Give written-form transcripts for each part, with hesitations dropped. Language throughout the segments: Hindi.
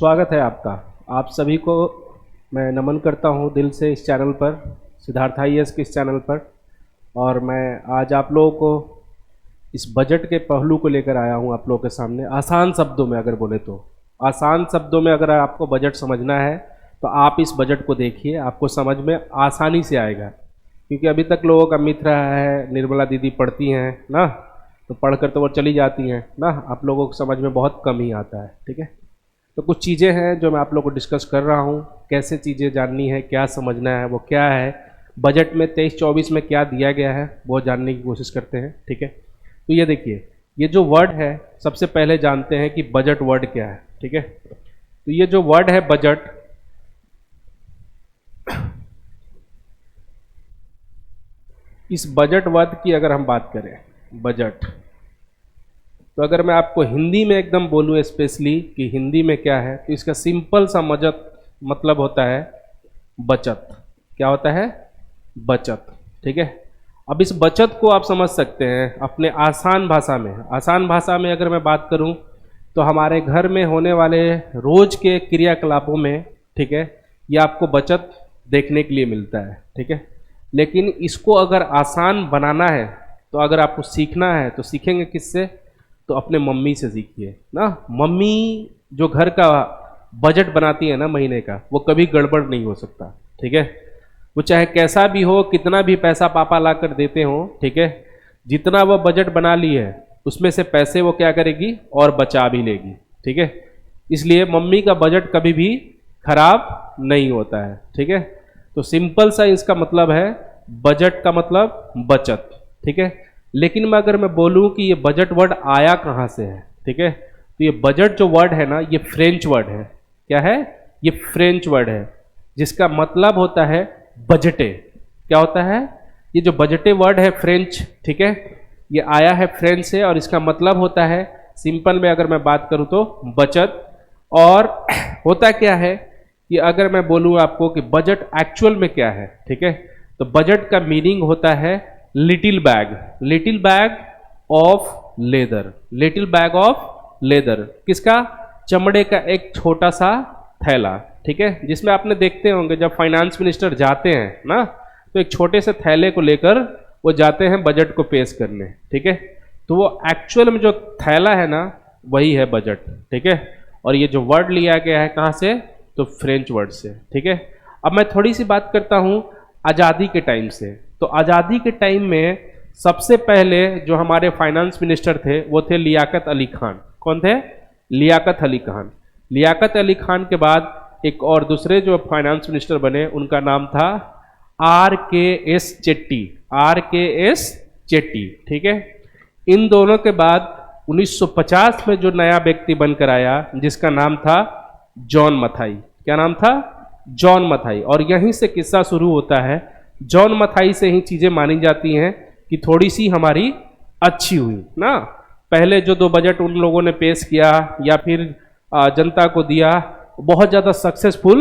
स्वागत है आपका। आप सभी को मैं नमन करता हूं दिल से इस चैनल पर, सिद्धार्थ IAS के इस चैनल पर। और मैं आज आप लोगों को इस बजट के पहलू को लेकर आया हूं आप लोगों के सामने। आसान शब्दों में अगर बोले तो, आसान शब्दों में अगर आपको बजट समझना है तो आप इस बजट को देखिए, आपको समझ में आसानी से आएगा। क्योंकि अभी तक लोगों का मिथ रहा है, निर्मला दीदी पढ़ती हैं ना, तो पढ़कर तो वो चली जाती हैं ना, आप लोगों को समझ में बहुत कम ही आता है। ठीक है, तो कुछ चीज़ें हैं जो मैं आप लोगों को डिस्कस कर रहा हूँ। कैसे चीज़ें जाननी है, क्या समझना है, वो क्या है बजट में 23-24 में क्या दिया गया है, वो जानने की कोशिश करते हैं। ठीक है, तो ये देखिए, ये जो वर्ड है सबसे पहले जानते हैं कि बजट वर्ड क्या है। ठीक है, तो ये जो वर्ड है बजट, इस बजट वर्ड की अगर हम बात करें, बजट, तो अगर मैं आपको हिंदी में एकदम बोलूँ स्पेशली कि हिंदी में क्या है, तो इसका सिंपल सा मतलब होता है बचत। क्या होता है? बचत। ठीक है, अब इस बचत को आप समझ सकते हैं अपने आसान भाषा में। आसान भाषा में अगर मैं बात करूं तो हमारे घर में होने वाले रोज के क्रियाकलापों में, ठीक है, ये आपको बचत देखने के लिए मिलता है। ठीक है, लेकिन इसको अगर आसान बनाना है, तो अगर आपको सीखना है तो सीखेंगे किससे? तो अपने मम्मी से सीखिए ना। मम्मी जो घर का बजट बनाती है ना महीने का, वो कभी गड़बड़ नहीं हो सकता। ठीक है, वो चाहे कैसा भी हो, कितना भी पैसा पापा ला कर देते हो, ठीक है, जितना वो बजट बना ली है उसमें से पैसे वो क्या करेगी और बचा भी लेगी। ठीक है, इसलिए मम्मी का बजट कभी भी खराब नहीं होता है। ठीक है, तो सिंपल सा इसका मतलब है, बजट का मतलब बचत। ठीक है, लेकिन मैं अगर मैं बोलूं कि ये बजट वर्ड आया कहाँ से है, ठीक है, तो ये बजट जो वर्ड है ना, ये फ्रेंच वर्ड है। क्या है? ये फ्रेंच वर्ड है जिसका मतलब होता है बजटे। क्या होता है? ये जो बजटे वर्ड है फ्रेंच, ठीक है, ये आया है फ्रेंच से और इसका मतलब होता है, सिंपल में अगर मैं बात करूं तो बचत। और होता क्या है कि अगर मैं बोलूं आपको कि बजट एक्चुअल में क्या है, ठीक है, तो बजट का मीनिंग होता है little bag, little bag of leather, little bag of leather. किसका? चमड़े का एक छोटा सा थैला। ठीक है, जिसमें आपने देखते होंगे जब फाइनेंस मिनिस्टर जाते हैं ना, तो एक छोटे से थैले को लेकर वो जाते हैं बजट को पेश करने। ठीक है, तो वो एक्चुअल में जो थैला है ना, वही है बजट। ठीक है, और ये जो वर्ड लिया गया है कहाँ से? तो फ्रेंच वर्ड से। ठीक है, अब मैं थोड़ी सी बात करता हूँ आज़ादी के टाइम से। तो आज़ादी के टाइम में सबसे पहले जो हमारे फाइनेंस मिनिस्टर थे वो थे लियाकत अली खान। कौन थे? लियाकत अली खान। लियाकत अली खान के बाद एक और दूसरे जो फाइनेंस मिनिस्टर बने, उनका नाम था RKS चेट्टी, RKS चेट्टी। ठीक है, इन दोनों के बाद 1950 में जो नया व्यक्ति बनकर आया जिसका नाम था जॉन मथाई। क्या नाम था? जॉन मथाई। और यहीं से किस्सा शुरू होता है। जॉन मथाई से ही चीज़ें मानी जाती हैं कि थोड़ी सी हमारी अच्छी हुई ना। पहले जो 2 बजट उन लोगों ने पेश किया या फिर जनता को दिया, बहुत ज़्यादा सक्सेसफुल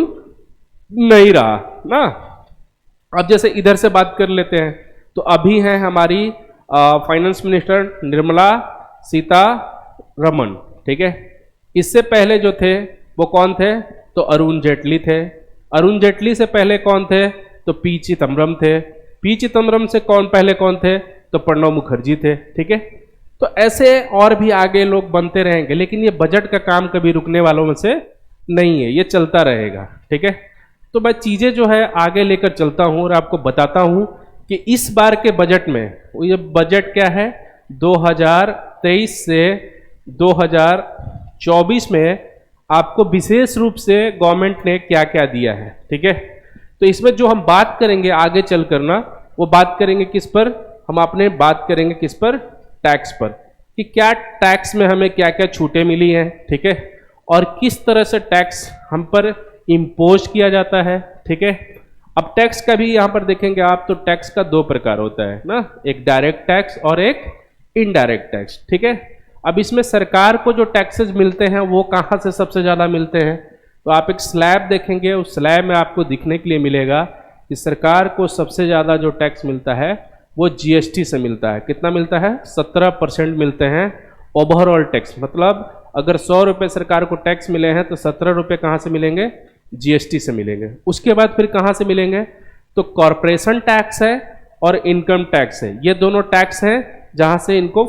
नहीं रहा ना। अब जैसे इधर से बात कर लेते हैं, तो अभी हैं हमारी फाइनेंस मिनिस्टर निर्मला सीतारमण। ठीक है, इससे पहले जो थे वो कौन थे? तो अरुण जेटली थे। अरुण जेटली से पहले कौन थे? तो पी चिदम्बरम थे। पी चिदम्बरम से पहले कौन थे? तो प्रणब मुखर्जी थे। ठीक है, तो ऐसे और भी आगे लोग बनते रहेंगे, लेकिन ये बजट का काम कभी रुकने वालों में से नहीं है, ये चलता रहेगा। ठीक है, तो मैं चीज़ें जो है आगे लेकर चलता हूँ और आपको बताता हूँ कि इस बार के बजट में, ये बजट क्या है, 2023 से 2024 में आपको विशेष रूप से गवर्नमेंट ने क्या क्या दिया है। ठीक है, तो इसमें जो हम बात करेंगे आगे चल करना, वो बात करेंगे किस पर? हम अपने बात करेंगे किस पर? टैक्स पर, कि क्या टैक्स में हमें क्या क्या छूटें मिली हैं। ठीक है, और किस तरह से टैक्स हम पर इम्पोज किया जाता है। ठीक है, अब टैक्स का भी यहाँ पर देखेंगे आप, तो टैक्स का 2 प्रकार होता है ना, एक डायरेक्ट टैक्स और एक इनडायरेक्ट टैक्स। ठीक है, अब इसमें सरकार को जो टैक्सेस मिलते हैं वो कहाँ से सबसे ज़्यादा मिलते हैं? तो आप एक स्लैब देखेंगे, उस स्लैब में आपको दिखने के लिए मिलेगा कि सरकार को सबसे ज़्यादा जो टैक्स मिलता है वो GST से मिलता है। कितना मिलता है? 17% मिलते हैं ओवरऑल टैक्स, मतलब अगर 100 रुपये सरकार को टैक्स मिले हैं तो 17 रुपये कहाँ से मिलेंगे? जीएसटी से मिलेंगे। उसके बाद फिर कहाँ से मिलेंगे? तो कॉरपोरेशन टैक्स है और इनकम टैक्स है, ये दोनों टैक्स हैं जहाँ से इनको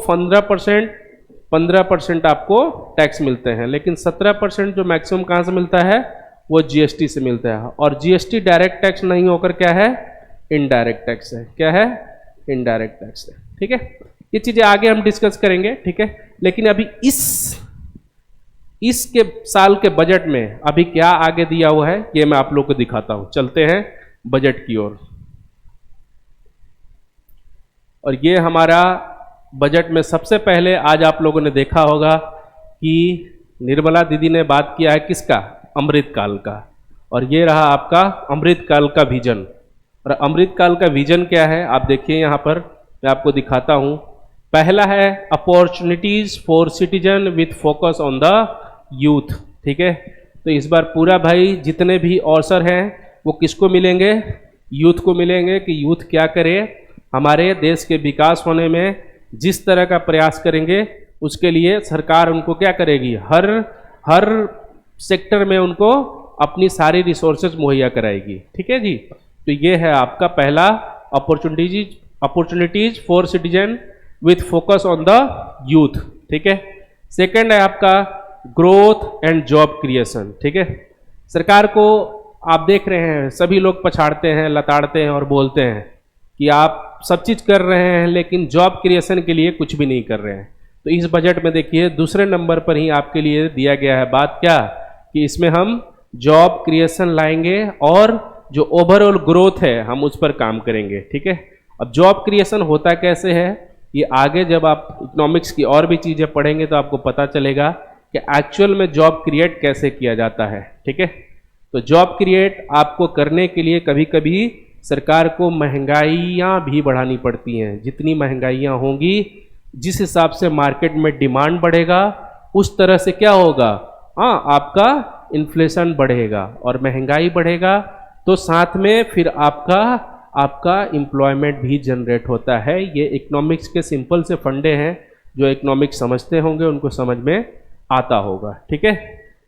15% आपको टैक्स मिलते हैं, लेकिन 17% जो मैक्सिमम कहाँ से मिलता है? वो जीएसटी से मिलता है। और जीएसटी डायरेक्ट टैक्स नहीं होकर क्या है? इनडायरेक्ट टैक्स है। क्या है? इनडायरेक्ट टैक्स है। ठीक है, ये चीजें आगे हम डिस्कस करेंगे। ठीक है, लेकिन अभी इसके साल के बजट में अभी क्या आगे दिया हुआ है ये मैं आप लोग को दिखाता हूं। चलते हैं बजट की ओर। और ये हमारा बजट में सबसे पहले आज आप लोगों ने देखा होगा कि निर्मला दीदी ने बात किया है किसका? अमृतकाल का। और ये रहा आपका अमृतकाल का विजन। और अमृतकाल का विजन क्या है आप देखिए, यहाँ पर मैं आपको दिखाता हूँ। पहला है opportunities for citizen with focus on the youth. ठीक है, तो इस बार पूरा भाई जितने भी अवसर हैं वो किसको मिलेंगे? यूथ को मिलेंगे कि यूथ क्या करे, हमारे देश के विकास होने में जिस तरह का प्रयास करेंगे उसके लिए सरकार उनको क्या करेगी? हर सेक्टर में उनको अपनी सारी रिसोर्सेज मुहैया कराएगी। ठीक है जी, तो ये है आपका पहला opportunities for citizen with focus on the youth. ठीक है, सेकंड है आपका ग्रोथ एंड जॉब क्रिएशन। ठीक है, सरकार को आप देख रहे हैं सभी लोग पछाड़ते हैं, लताड़ते हैं और बोलते हैं कि आप सब चीज़ कर रहे हैं लेकिन जॉब क्रिएशन के लिए कुछ भी नहीं कर रहे हैं। तो इस बजट में देखिए दूसरे नंबर पर ही आपके लिए दिया गया है बात क्या, कि इसमें हम जॉब क्रिएशन लाएंगे और जो ओवरऑल ग्रोथ है हम उस पर काम करेंगे। ठीक है, अब जॉब क्रिएशन होता कैसे है ये आगे जब आप इकोनॉमिक्स की और भी चीज़ें पढ़ेंगे तो आपको पता चलेगा कि एक्चुअल में जॉब क्रिएट कैसे किया जाता है। ठीक है, तो जॉब क्रिएट आपको करने के लिए कभी कभी सरकार को महंगाइयाँ भी बढ़ानी पड़ती हैं। जितनी महंगाइयाँ होंगी जिस हिसाब से मार्केट में डिमांड बढ़ेगा उस तरह से क्या होगा? हाँ, आपका इन्फ्लेशन बढ़ेगा और महंगाई बढ़ेगा तो साथ में फिर आपका एम्प्लॉयमेंट भी जनरेट होता है। ये इकोनॉमिक्स के सिंपल से फंडे हैं, जो इकोनॉमिक्स समझते होंगे उनको समझ में आता होगा। ठीक है,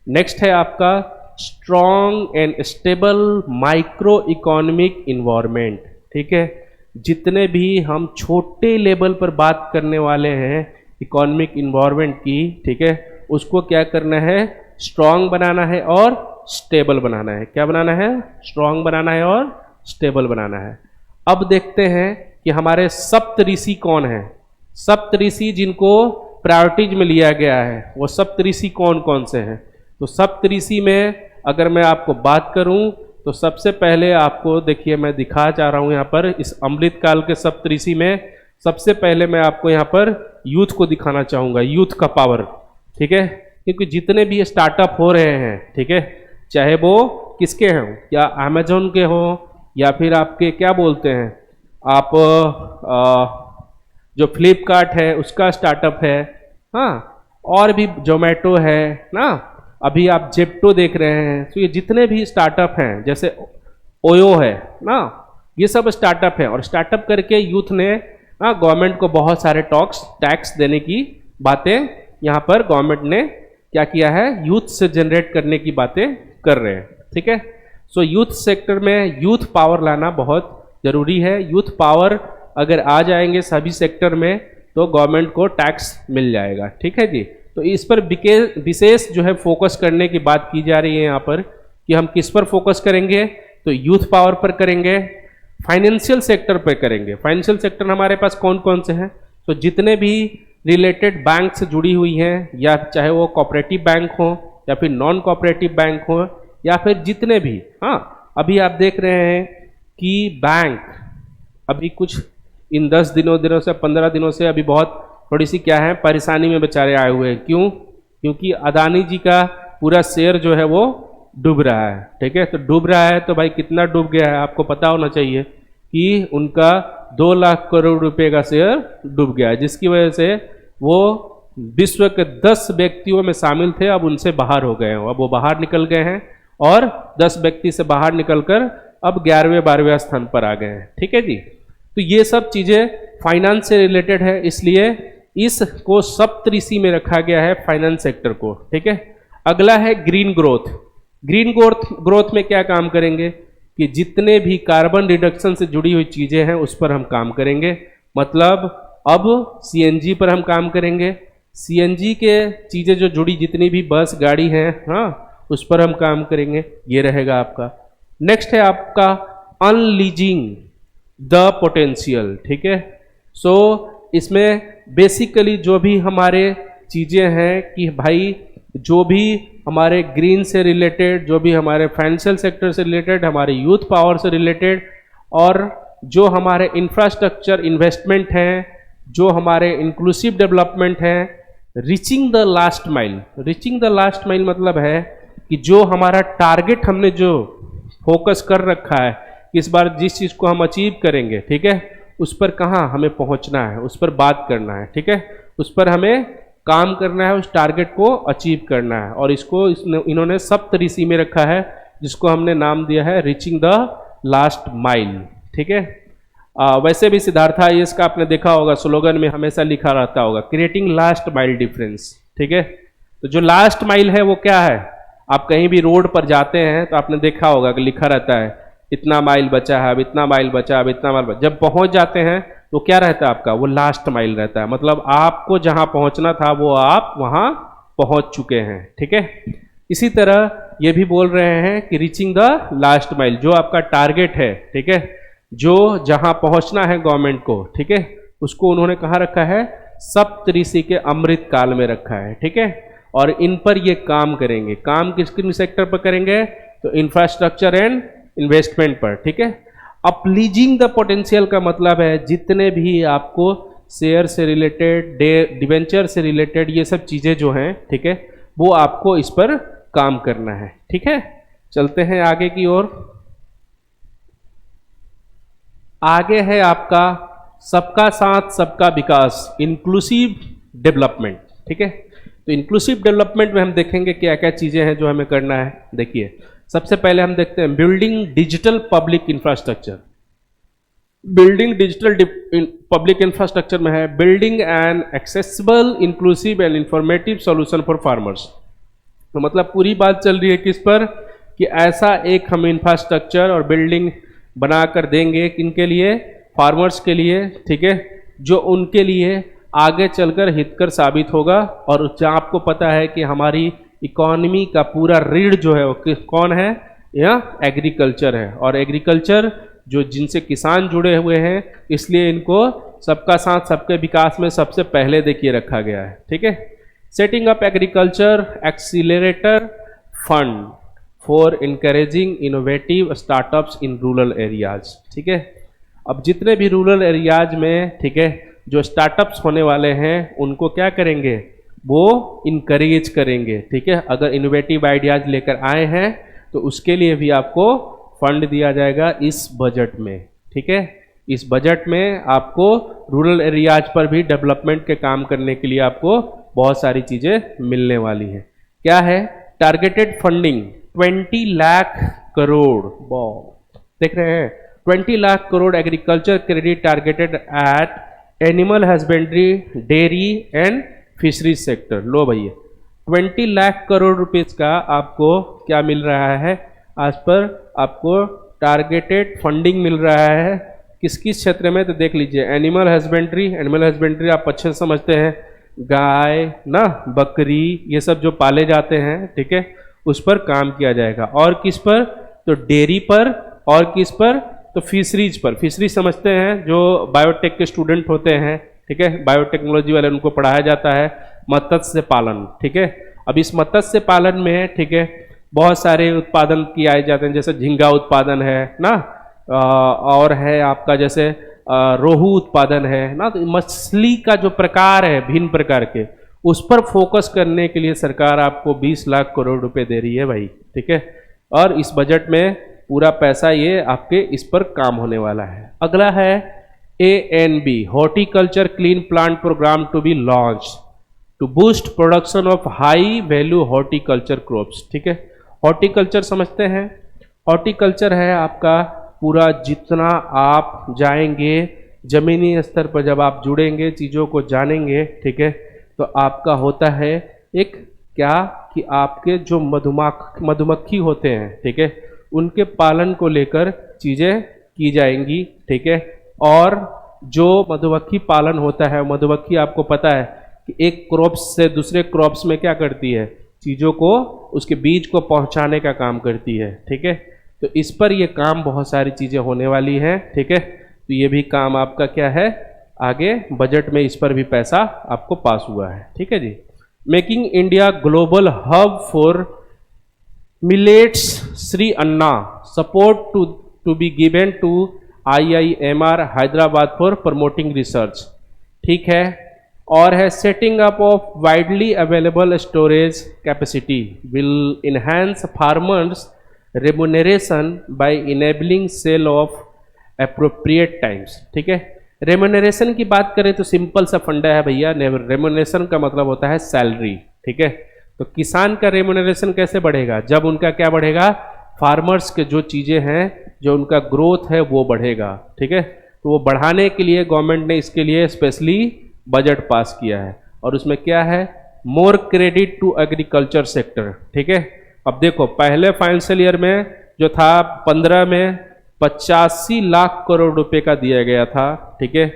नेक्स्ट है आपका strong and stable micro economic environment. ठीक है, जितने भी हम छोटे लेवल पर बात करने वाले हैं इकोनॉमिक इन्वायरमेंट की, ठीक है, उसको क्या करना है? स्ट्रॉन्ग बनाना है और स्टेबल बनाना है। क्या बनाना है? स्ट्रॉन्ग बनाना है और स्टेबल बनाना है। अब देखते हैं कि हमारे सप्तऋषि कौन है। सप्तऋषि जिनको प्रायोरिटीज में लिया गया है वो सप्तऋषि कौन कौन से हैं? तो सप्तऋषि में अगर मैं आपको बात करूं तो सबसे पहले आपको देखिए मैं दिखा चाह रहा हूं यहाँ पर इस अमृतकाल के सप्तऋषि में सबसे पहले मैं आपको यहाँ पर यूथ को दिखाना चाहूँगा, यूथ का पावर। ठीक है, क्योंकि जितने भी स्टार्टअप हो रहे हैं, ठीक है, चाहे वो किसके हों, या अमेजोन के हों या फिर आपके क्या बोलते हैं आप जो फ्लिपकार्ट है उसका स्टार्टअप है, हाँ, और भी जोमेटो है ना, अभी आप जेप्टो देख रहे हैं। तो ये जितने भी स्टार्टअप हैं जैसे ओयो है ना, ये सब स्टार्टअप है। और स्टार्टअप करके यूथ ने गवर्नमेंट को बहुत सारे टैक्स देने की बातें यहाँ पर गवर्नमेंट ने क्या किया है, यूथ से जनरेट करने की बातें कर रहे हैं। ठीक है, सो यूथ सेक्टर में यूथ पावर लाना बहुत ज़रूरी है। यूथ पावर अगर आ जाएंगे सभी सेक्टर में तो गवर्नमेंट को टैक्स मिल जाएगा। ठीक है जी, तो इस पर विशेष जो है फोकस करने की बात की जा रही है यहाँ पर कि हम किस पर फोकस करेंगे, तो यूथ पावर पर करेंगे, फाइनेंशियल सेक्टर पर करेंगे। फाइनेंशियल सेक्टर हमारे पास कौन कौन से हैं, तो जितने भी रिलेटेड बैंक से जुड़ी हुई हैं, या चाहे वो कोऑपरेटिव बैंक हो या फिर नॉन कोऑपरेटिव बैंक हो, या फिर जितने भी, हाँ, अभी आप देख रहे हैं कि बैंक अभी कुछ इन 10 दिनों से 15 दिनों से अभी बहुत थोड़ी सी क्या है परेशानी में बेचारे आए हुए हैं। क्यों? क्योंकि अदानी जी का पूरा शेयर जो है वो डूब रहा है। ठीक है, तो डूब रहा है तो भाई कितना डूब गया है आपको पता होना चाहिए कि उनका 2 लाख करोड़ रुपए का शेयर डूब गया है, जिसकी वजह से वो विश्व के 10 व्यक्तियों में शामिल थे, अब उनसे बाहर हो गए हैं। अब वो बाहर निकल गए हैं और 10 व्यक्ति से बाहर निकलकर अब 11वें 12वें स्थान पर आ गए हैं। ठीक है जी, तो ये सब चीज़ें फाइनेंस से रिलेटेड है, इसलिए इसको सप्तऋषि में रखा गया है फाइनेंस सेक्टर को, ठीक है। अगला है ग्रीन ग्रोथ। ग्रीन ग्रोथ में क्या काम करेंगे कि जितने भी कार्बन रिडक्शन से जुड़ी हुई चीजें हैं उस पर हम काम करेंगे। मतलब अब सीएनजी पर हम काम करेंगे, सीएनजी के चीजें जो जुड़ी जितनी भी बस गाड़ी हैं, हाँ, उस पर हम काम करेंगे। ये रहेगा आपका। नेक्स्ट है आपका अनलीजिंग द पोटेंशियल, ठीक है। सो इसमें बेसिकली जो भी हमारे चीजें हैं कि भाई जो भी हमारे ग्रीन से रिलेटेड, जो भी हमारे फाइनेंशियल सेक्टर से रिलेटेड, हमारे यूथ पावर से रिलेटेड, और जो हमारे इंफ्रास्ट्रक्चर इन्वेस्टमेंट हैं, जो हमारे इंक्लूसिव डेवलपमेंट है, reaching the last mile. Reaching the last mile मतलब है कि जो हमारा टारगेट हमने जो फोकस कर रखा है, इस बार जिस चीज़ को हम अचीव करेंगे, ठीक है, उस पर कहाँ हमें पहुँचना है, उस पर बात करना है, ठीक है, उस पर हमें काम करना है, उस टारगेट को अचीव करना है। और इसको इन्होंने सप्तऋषि में रखा है, जिसको हमने नाम दिया है रीचिंग द लास्ट माइल, ठीक है। वैसे भी सिद्धार्थ आईएएस का आपने देखा होगा, स्लोगन में हमेशा लिखा रहता होगा क्रिएटिंग लास्ट माइल डिफरेंस, ठीक है। तो जो लास्ट माइल है वो क्या है, आप कहीं भी रोड पर जाते हैं तो आपने देखा होगा कि लिखा रहता है इतना माइल बचा है, अब इतना माइल बचा, अब इतना माइल बचा। जब पहुंच जाते हैं तो क्या रहता है आपका, वो लास्ट माइल रहता है। मतलब आपको जहां पहुंचना था वो आप वहां पहुंच चुके हैं, ठीक है। इसी तरह ये भी बोल रहे हैं कि रीचिंग द लास्ट माइल, जो आपका टारगेट है, ठीक है, जो जहां पहुंचना है गवर्नमेंट को, ठीक है, उसको उन्होंने कहाँ रखा है, सप्तऋषि के अमृत काल में रखा है, ठीक है। और इन पर ये काम करेंगे। काम किस किस सेक्टर पर करेंगे, तो इंफ्रास्ट्रक्चर एंड इन्वेस्टमेंट पर, ठीक है। अपलीजिंग द पोटेंशियल का मतलब है जितने भी आपको शेयर से रिलेटेड, डिवेंचर से रिलेटेड ये सब चीजें जो हैं, ठीक है, वो आपको इस पर काम करना है, ठीक है। चलते हैं आगे की ओर। आगे है आपका सबका साथ सबका विकास, इंक्लूसिव डेवलपमेंट, ठीक है। तो इंक्लूसिव डेवलपमेंट में हम देखेंगे क्या क्या चीजें हैं जो हमें करना है। देखिए, सबसे पहले हम देखते हैं building digital public infrastructure. Building digital public infrastructure में है building an accessible, inclusive and informative solution for farmers. तो मतलब पूरी बात चल रही है किस पर, कि ऐसा एक हम इंफ्रास्ट्रक्चर और बिल्डिंग बना कर देंगे किनके लिए, फार्मर्स के लिए, ठीक है, जो उनके लिए आगे चलकर हितकर साबित होगा। और जहाँ आपको पता है कि हमारी इकोनॉमी का पूरा रीढ़ जो है वो कौन है, यह एग्रीकल्चर है। और एग्रीकल्चर जो जिनसे किसान जुड़े हुए हैं, इसलिए इनको सबका साथ सबके विकास में सबसे पहले देखिए रखा गया है, ठीक है। Setting up agriculture accelerator fund for encouraging innovative startups in rural areas, ठीक है। अब जितने भी रूरल एरियाज में, ठीक है, जो स्टार्टअप्स होने वाले हैं उनको क्या करेंगे, वो इनकरेज करेंगे, ठीक है। अगर इनोवेटिव आइडियाज लेकर आए हैं तो उसके लिए भी आपको फंड दिया जाएगा इस बजट में, ठीक है। इस बजट में आपको रूरल एरियाज पर भी डेवलपमेंट के काम करने के लिए आपको बहुत सारी चीज़ें मिलने वाली है। क्या है, टारगेटेड फंडिंग 20 लाख करोड़, देख रहे हैं, 20 lakh crore agriculture credit targeted at animal husbandry, dairy and fisheries sector. लो भैया, 20 लाख करोड़ रुपीस का आपको क्या मिल रहा है, आज पर आपको टारगेटेड फंडिंग मिल रहा है। किस किस क्षेत्र में, तो देख लीजिए, एनिमल हस्बेंड्री, एनिमल हस्बेंड्री आप अच्छे से समझते हैं, गाय ना, बकरी, ये सब जो पाले जाते हैं, ठीक है, उस पर काम किया जाएगा। और किस पर, तो डेयरी पर, और किस पर, तो फिशरीज पर। फिशरीज समझते हैं, जो बायोटेक के स्टूडेंट होते हैं, ठीक है, बायोटेक्नोलॉजी वाले, उनको पढ़ाया जाता है मत्स्य पालन, ठीक है। अब इस मत्स्य पालन में, ठीक है, बहुत सारे उत्पादन किए जाते हैं, जैसे झींगा उत्पादन है ना, और है आपका जैसे रोहू उत्पादन है ना। तो मछली का जो प्रकार है भिन्न प्रकार के, उस पर फोकस करने के लिए सरकार आपको 20 लाख करोड़ रुपए दे रही है भाई, ठीक है। और इस बजट में पूरा पैसा ये आपके इस पर काम होने वाला है। अगला है ANB, horticulture clean plant programme to be launch to boost production of high value horticulture crops, ठीक है। हॉर्टिकल्चर समझते हैं, हॉर्टिकल्चर है आपका पूरा जितना आप जाएंगे जमीनी स्तर पर जब आप जुड़ेंगे, चीज़ों को जानेंगे, ठीक है, तो आपका होता है एक क्या कि आपके जो मधुमक्खी होते हैं, ठीक है, उनके पालन को लेकर चीज़ें की जाएंगी, ठीक है। और जो मधुमक्खी पालन होता है, मधुमक्खी आपको पता है कि एक क्रॉप्स से दूसरे क्रॉप्स में क्या करती है, चीज़ों को, उसके बीज को पहुंचाने का काम करती है, ठीक है। तो इस पर ये काम बहुत सारी चीज़ें होने वाली हैं, ठीक है। तो ये भी काम आपका क्या है, आगे बजट में इस पर भी पैसा आपको पास हुआ है, ठीक है जी। Making India global hub for millets, Shri Anna, support to be given to IIMR Hyderabad for promoting research, ठीक है। और है setting up of widely available storage capacity will enhance farmers remuneration by enabling sale of appropriate times, ठीक है। रेमुनरेशन की बात करें तो सिंपल सा फंडा है भैया, रेमुनरेशन का मतलब होता है सैलरी, ठीक है। तो किसान का रेमुनरेशन कैसे बढ़ेगा, जब उनका क्या बढ़ेगा, फार्मर्स के जो चीज़ें हैं, जो उनका ग्रोथ है वो बढ़ेगा, ठीक है। तो वो बढ़ाने के लिए गवर्नमेंट ने इसके लिए स्पेशली बजट पास किया है, और उसमें क्या है, मोर क्रेडिट टू एग्रीकल्चर सेक्टर, ठीक है। अब देखो पहले फाइनेंशियल ईयर में जो था 15 में 85 लाख करोड़ रुपए का दिया गया था, ठीक है।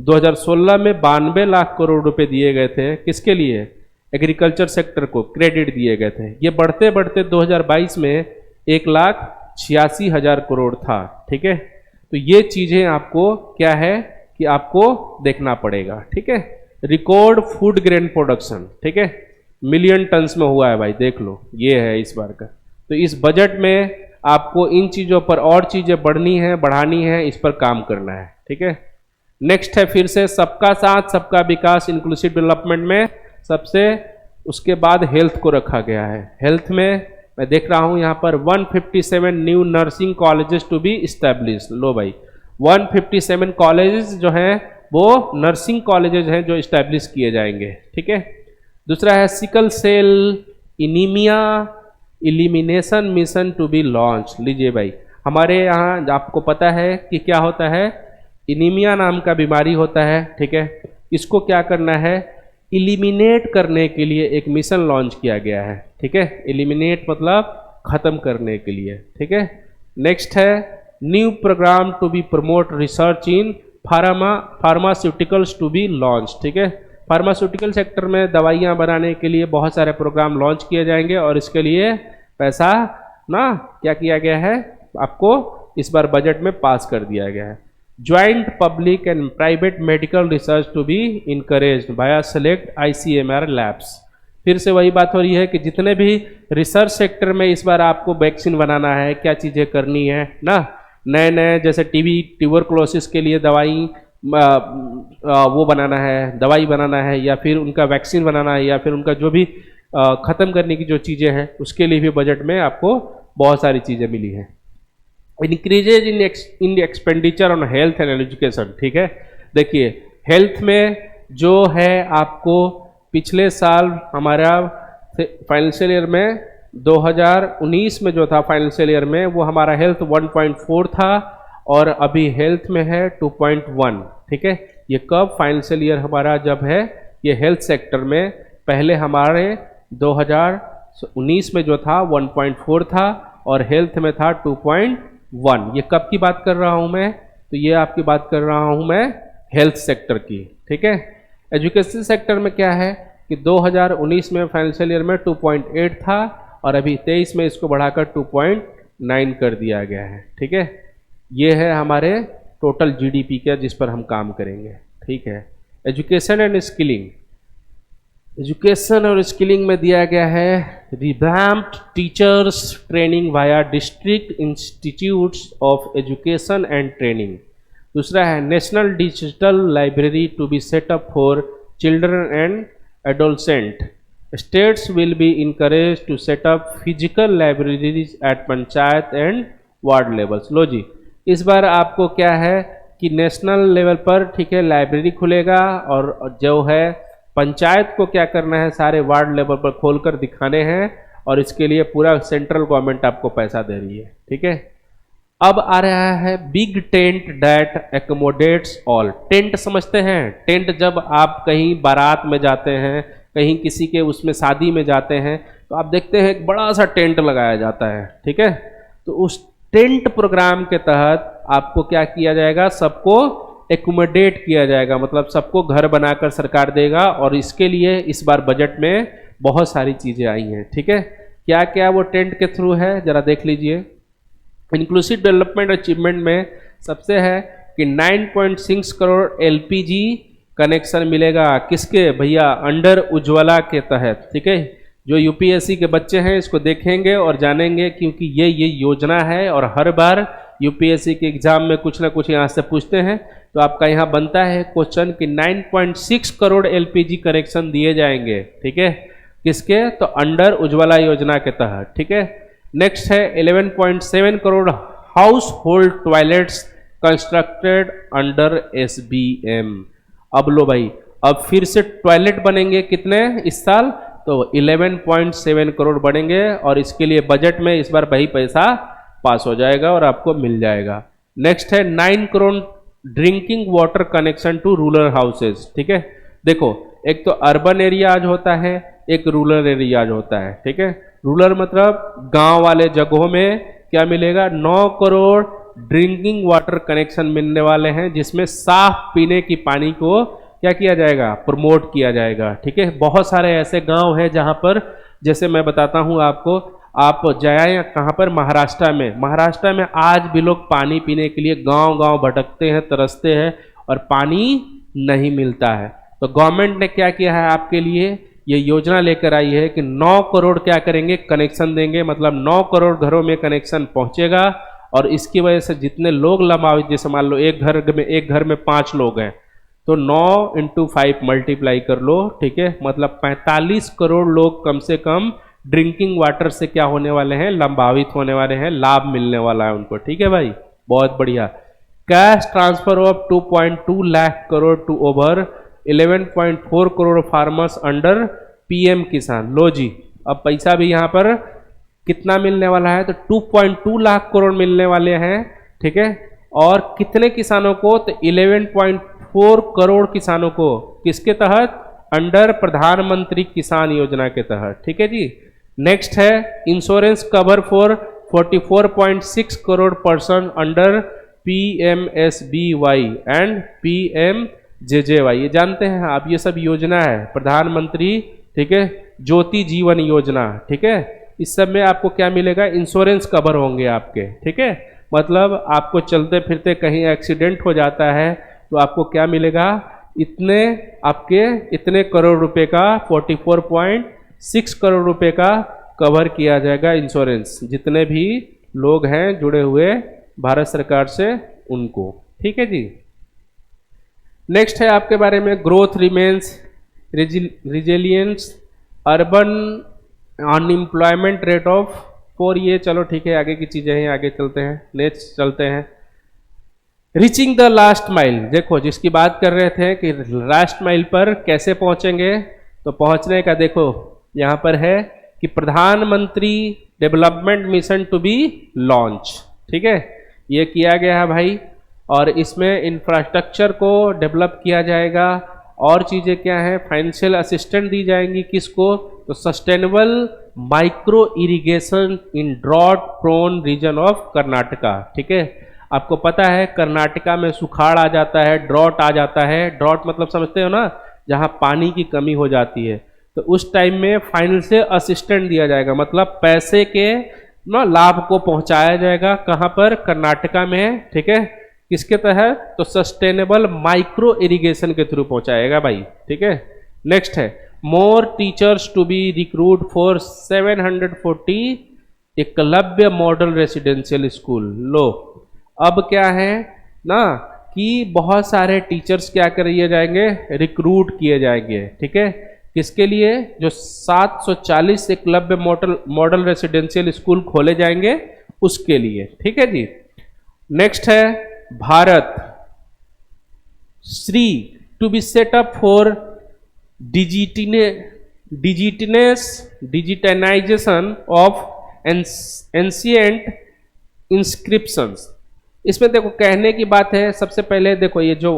2016 में 92 लाख करोड़ रुपए दिए गए थे, किसके लिए, एग्रीकल्चर सेक्टर को क्रेडिट दिए गए थे। ये बढ़ते बढ़ते 2022 में 1,86,000 करोड़ था, ठीक है। तो ये चीज़ें आपको क्या है कि आपको देखना पड़ेगा, ठीक है। रिकॉर्ड फूड ग्रेन प्रोडक्शन, ठीक है, मिलियन टन्स में हुआ है भाई, देख लो, ये है इस बार का। तो इस बजट में आपको इन चीज़ों पर और चीज़ें बढ़ानी है, इस पर काम करना है, ठीक है। नेक्स्ट है फिर से सबका साथ सबका विकास इंक्लूसिव डेवलपमेंट में सबसे, उसके बाद हेल्थ को रखा गया है। हेल्थ में मैं देख रहा हूँ यहाँ पर 157 new nursing colleges to be establish. लो भाई 157 कॉलेजेस जो हैं वो नर्सिंग कॉलेजेस हैं जो इस्टेब्लिश किए जाएंगे, ठीक है। दूसरा है sickle cell anaemia elimination mission to be launch. लीजिए भाई, हमारे यहाँ आपको पता है कि क्या होता है, इनीमिया नाम का बीमारी होता है, ठीक है। इसको क्या करना है, इलिमिनेट करने के लिए एक मिशन लॉन्च किया गया है, ठीक है। एलिमिनेट मतलब खत्म करने के लिए, ठीक है। नेक्स्ट है new programme to be promote research in pharmaceuticals to be launch, ठीक है। फार्मास्यूटिकल सेक्टर में दवाइयाँ बनाने के लिए बहुत सारे प्रोग्राम लॉन्च किए जाएंगे, और इसके लिए पैसा ना क्या किया गया है, आपको इस बार बजट में पास कर दिया गया है। Joint public and private medical research to be encouraged by select ICMR labs. फिर से वही बात हो रही है कि जितने भी रिसर्च सेक्टर में इस बार आपको वैक्सीन बनाना है, क्या चीज़ें करनी है ना, नए नए जैसे टीबी ट्यूबरकुलोसिस के लिए दवाई वो बनाना है, दवाई बनाना है, या फिर उनका वैक्सीन बनाना है, या फिर उनका जो भी ख़त्म करने की जो चीज़ें हैं उसके लिए भी बजट में आपको बहुत सारी चीज़ें मिली हैं। Increases in expenditure on health and education, ठीक है। देखिए हेल्थ में जो है आपको पिछले साल हमारा फाइनेंशियल ईयर में 2019 में जो था फाइनेंशियल ईयर में वो हमारा हेल्थ 1.4 था, और अभी हेल्थ में है 2.1, ठीक है। ये कब फाइनेंशियल ईयर हमारा जब है ये हेल्थ सेक्टर में, पहले हमारे 2019 में जो था 1.4 था और हेल्थ में था 2.1। ये कब की बात कर रहा हूँ मैं, तो ये आपकी बात कर रहा हूँ मैं हेल्थ सेक्टर की, ठीक है। एजुकेशन सेक्टर में क्या है कि 2019 में फाइनेंशियल ईयर में 2.8 था, और अभी 23 में इसको बढ़ाकर 2.9 कर दिया गया है, ठीक है। ये है हमारे टोटल GDP का जिस पर हम काम करेंगे, ठीक है। एजुकेशन एंड स्किलिंग, एजुकेशन और स्किलिंग में दिया गया है revamped teachers training via district institutes of education and training. दूसरा है national digital library to be set up for children and adolescent. States will be encourage to set up physical libraries at panchayat and ward levels. लो जी, इस बार आपको क्या है कि नेशनल लेवल पर, ठीक है, लाइब्रेरी खुलेगा, और जो है पंचायत को क्या करना है, सारे वार्ड लेवल पर खोलकर दिखाने हैं, और इसके लिए पूरा सेंट्रल गवर्नमेंट आपको पैसा दे रही है, ठीक है। अब आ रहा है big tent that accommodates all. Tent समझते हैं? टेंट जब आप कहीं बारात में जाते हैं, कहीं किसी के उसमें शादी में जाते हैं, तो आप देखते हैं एक बड़ा सा टेंट लगाया जाता है, ठीक है। तो उस टेंट प्रोग्राम के तहत आपको क्या किया जाएगा, सबको एकोमोडेट किया जाएगा, मतलब सबको घर बनाकर सरकार देगा। और इसके लिए इस बार बजट में बहुत सारी चीजें आई हैं, ठीक है। क्या क्या वो टेंट के थ्रू है, जरा देख लीजिए। इंक्लूसिव डेवलपमेंट अचीवमेंट में सबसे है कि 9.6 करोड़ एलपीजी कनेक्शन मिलेगा। किसके भैया? अंडर उज्ज्वला के तहत, ठीक है। जो यूपीएससी के बच्चे हैं इसको देखेंगे और जानेंगे, क्योंकि ये योजना है और हर बार यूपीएससी के एग्जाम में कुछ ना कुछ यहाँ से पूछते हैं। तो आपका यहाँ बनता है क्वेश्चन कि 9.6 करोड़ एलपीजी कनेक्शन दिए जाएंगे, ठीक है। किसके? तो अंडर उज्ज्वला योजना के तहत, ठीक है। नेक्स्ट है 11.7 crore house hold toilets constructed under SBM. अब लो भाई, अब फिर से टॉयलेट बनेंगे कितने इस साल? तो 11.7 करोड़ बनेंगे और इसके लिए बजट में इस बार वही पैसा पास हो जाएगा और आपको मिल जाएगा। नेक्स्ट है 9 crore drinking water connection to rural houses, ठीक है। देखो, एक तो अर्बन एरियाज होता है, एक रूरल एरियाज होता है, ठीक है। रूरल मतलब गांव वाले जगहों में क्या मिलेगा? 9 करोड़ ड्रिंकिंग वाटर कनेक्शन मिलने वाले हैं, जिसमें साफ पीने की पानी को क्या किया जाएगा? प्रमोट किया जाएगा, ठीक है। बहुत सारे ऐसे गांव हैं जहां पर, जैसे मैं बताता हूं आपको, आप जाए कहां पर? महाराष्ट्र में। महाराष्ट्र में आज भी लोग पानी पीने के लिए गांव गांव भटकते हैं, तरसते हैं और पानी नहीं मिलता है। तो गवर्नमेंट ने क्या किया है आपके लिए? ये योजना लेकर आई है कि 9 करोड़ क्या करेंगे? कनेक्शन देंगे, मतलब 9 करोड़ घरों में कनेक्शन पहुंचेगा। और इसकी वजह से जितने लोग लाभान्वित, जैसे मान लो एक घर में 5 लोग हैं, तो 9 × 5 मल्टीप्लाई कर लो, ठीक है। मतलब 45 करोड़ लोग कम से कम ड्रिंकिंग वाटर से क्या होने वाले हैं? लाभान्वित होने वाले हैं, लाभ मिलने वाला है उनको, ठीक है भाई। बहुत बढ़िया। Cash transfer of 2.2 lakh crore to over 11.4 crore farmers under PM Kisan. लो जी, अब पैसा भी यहाँ पर कितना मिलने वाला है? तो 2.2 लाख करोड़ मिलने वाले हैं, ठीक है। और कितने किसानों को? तो 11.4 करोड़ किसानों को। किसके तहत? अंडर प्रधानमंत्री किसान योजना के तहत, ठीक है जी। नेक्स्ट है insurance cover for 44.6 crore person under PMSBY and PMJJY। ये जानते हैं आप, ये सब योजना है प्रधानमंत्री, ठीक है, ज्योति जीवन योजना, ठीक है। इस सब में आपको क्या मिलेगा? इंश्योरेंस कवर होंगे आपके, ठीक है। मतलब आपको चलते फिरते कहीं एक्सीडेंट हो जाता है तो आपको क्या मिलेगा? इतने आपके इतने करोड़ रुपए का, 44.6 करोड़ रुपए का कवर किया जाएगा इंश्योरेंस, जितने भी लोग हैं जुड़े हुए भारत सरकार से उनको, ठीक है जी। नेक्स्ट है आपके बारे में growth remains resilience urban unemployment rate of 4। ये चलो ठीक है, आगे की चीजें हैं, आगे चलते हैं, नेक्स्ट चलते हैं। Reaching the last mile. देखो, जिसकी बात कर रहे थे कि लास्ट माइल पर कैसे पहुंचेंगे, तो पहुंचने का देखो यहां पर है कि प्रधानमंत्री development mission to be launch, ठीक है। ये किया गया है भाई, और इसमें इंफ्रास्ट्रक्चर को डेवलप किया जाएगा। और चीजें क्या है? फाइनेंशियल असिस्टेंट दी जाएंगी किसको? तो sustainable micro irrigation in drought prone region of Karnataka, ठीक है। आपको पता है कर्नाटका में सुखाड़ आ जाता है, ड्रॉट आ जाता है। ड्रॉट मतलब समझते हो ना, जहां पानी की कमी हो जाती है। तो उस टाइम में फाइनेंशियल असिस्टेंट दिया जाएगा, मतलब पैसे के ना लाभ को पहुंचाया जाएगा। कहां पर? कर्नाटका में, ठीक है। किसके तहत? तो सस्टेनेबल माइक्रो इरिगेशन के थ्रू पहुंचाएगा भाई, ठीक है। नेक्स्ट है more teachers to be recruit for 740 Eklavya model residential school. लो, अब क्या है ना कि बहुत सारे टीचर्स क्या कर दिए जाएंगे? रिक्रूट किए जाएंगे, ठीक है। किसके लिए? जो 740 एकलव्य मॉडल रेसिडेंशियल स्कूल खोले जाएंगे उसके लिए, ठीक है जी। नेक्स्ट है Bharat Shri to be set up for digitisation of ancient inscriptions. इसमें देखो कहने की बात है, सबसे पहले देखो ये जो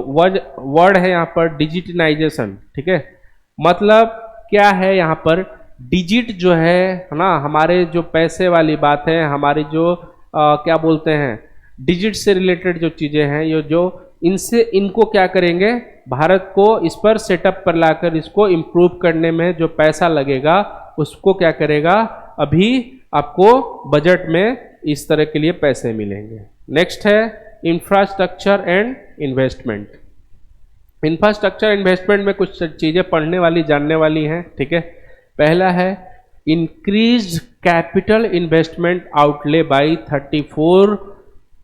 वर्ड है यहाँ पर डिजिटलाइजेशन, ठीक है। मतलब क्या है यहाँ पर, डिजिट जो है ना, हमारे जो पैसे वाली बात है, हमारी जो क्या बोलते हैं, डिजिट से रिलेटेड जो चीजें हैं, ये जो इनसे इनको क्या करेंगे, भारत को इस पर सेटअप पर लाकर इसको इम्प्रूव करने में जो पैसा लगेगा उसको क्या करेगा, अभी आपको बजट में इस तरह के लिए पैसे मिलेंगे। नेक्स्ट है infrastructure and investment. Infrastructure investment में कुछ चीजें पढ़ने वाली जानने वाली हैं, ठीक है। पहला है increase capital investment outlay by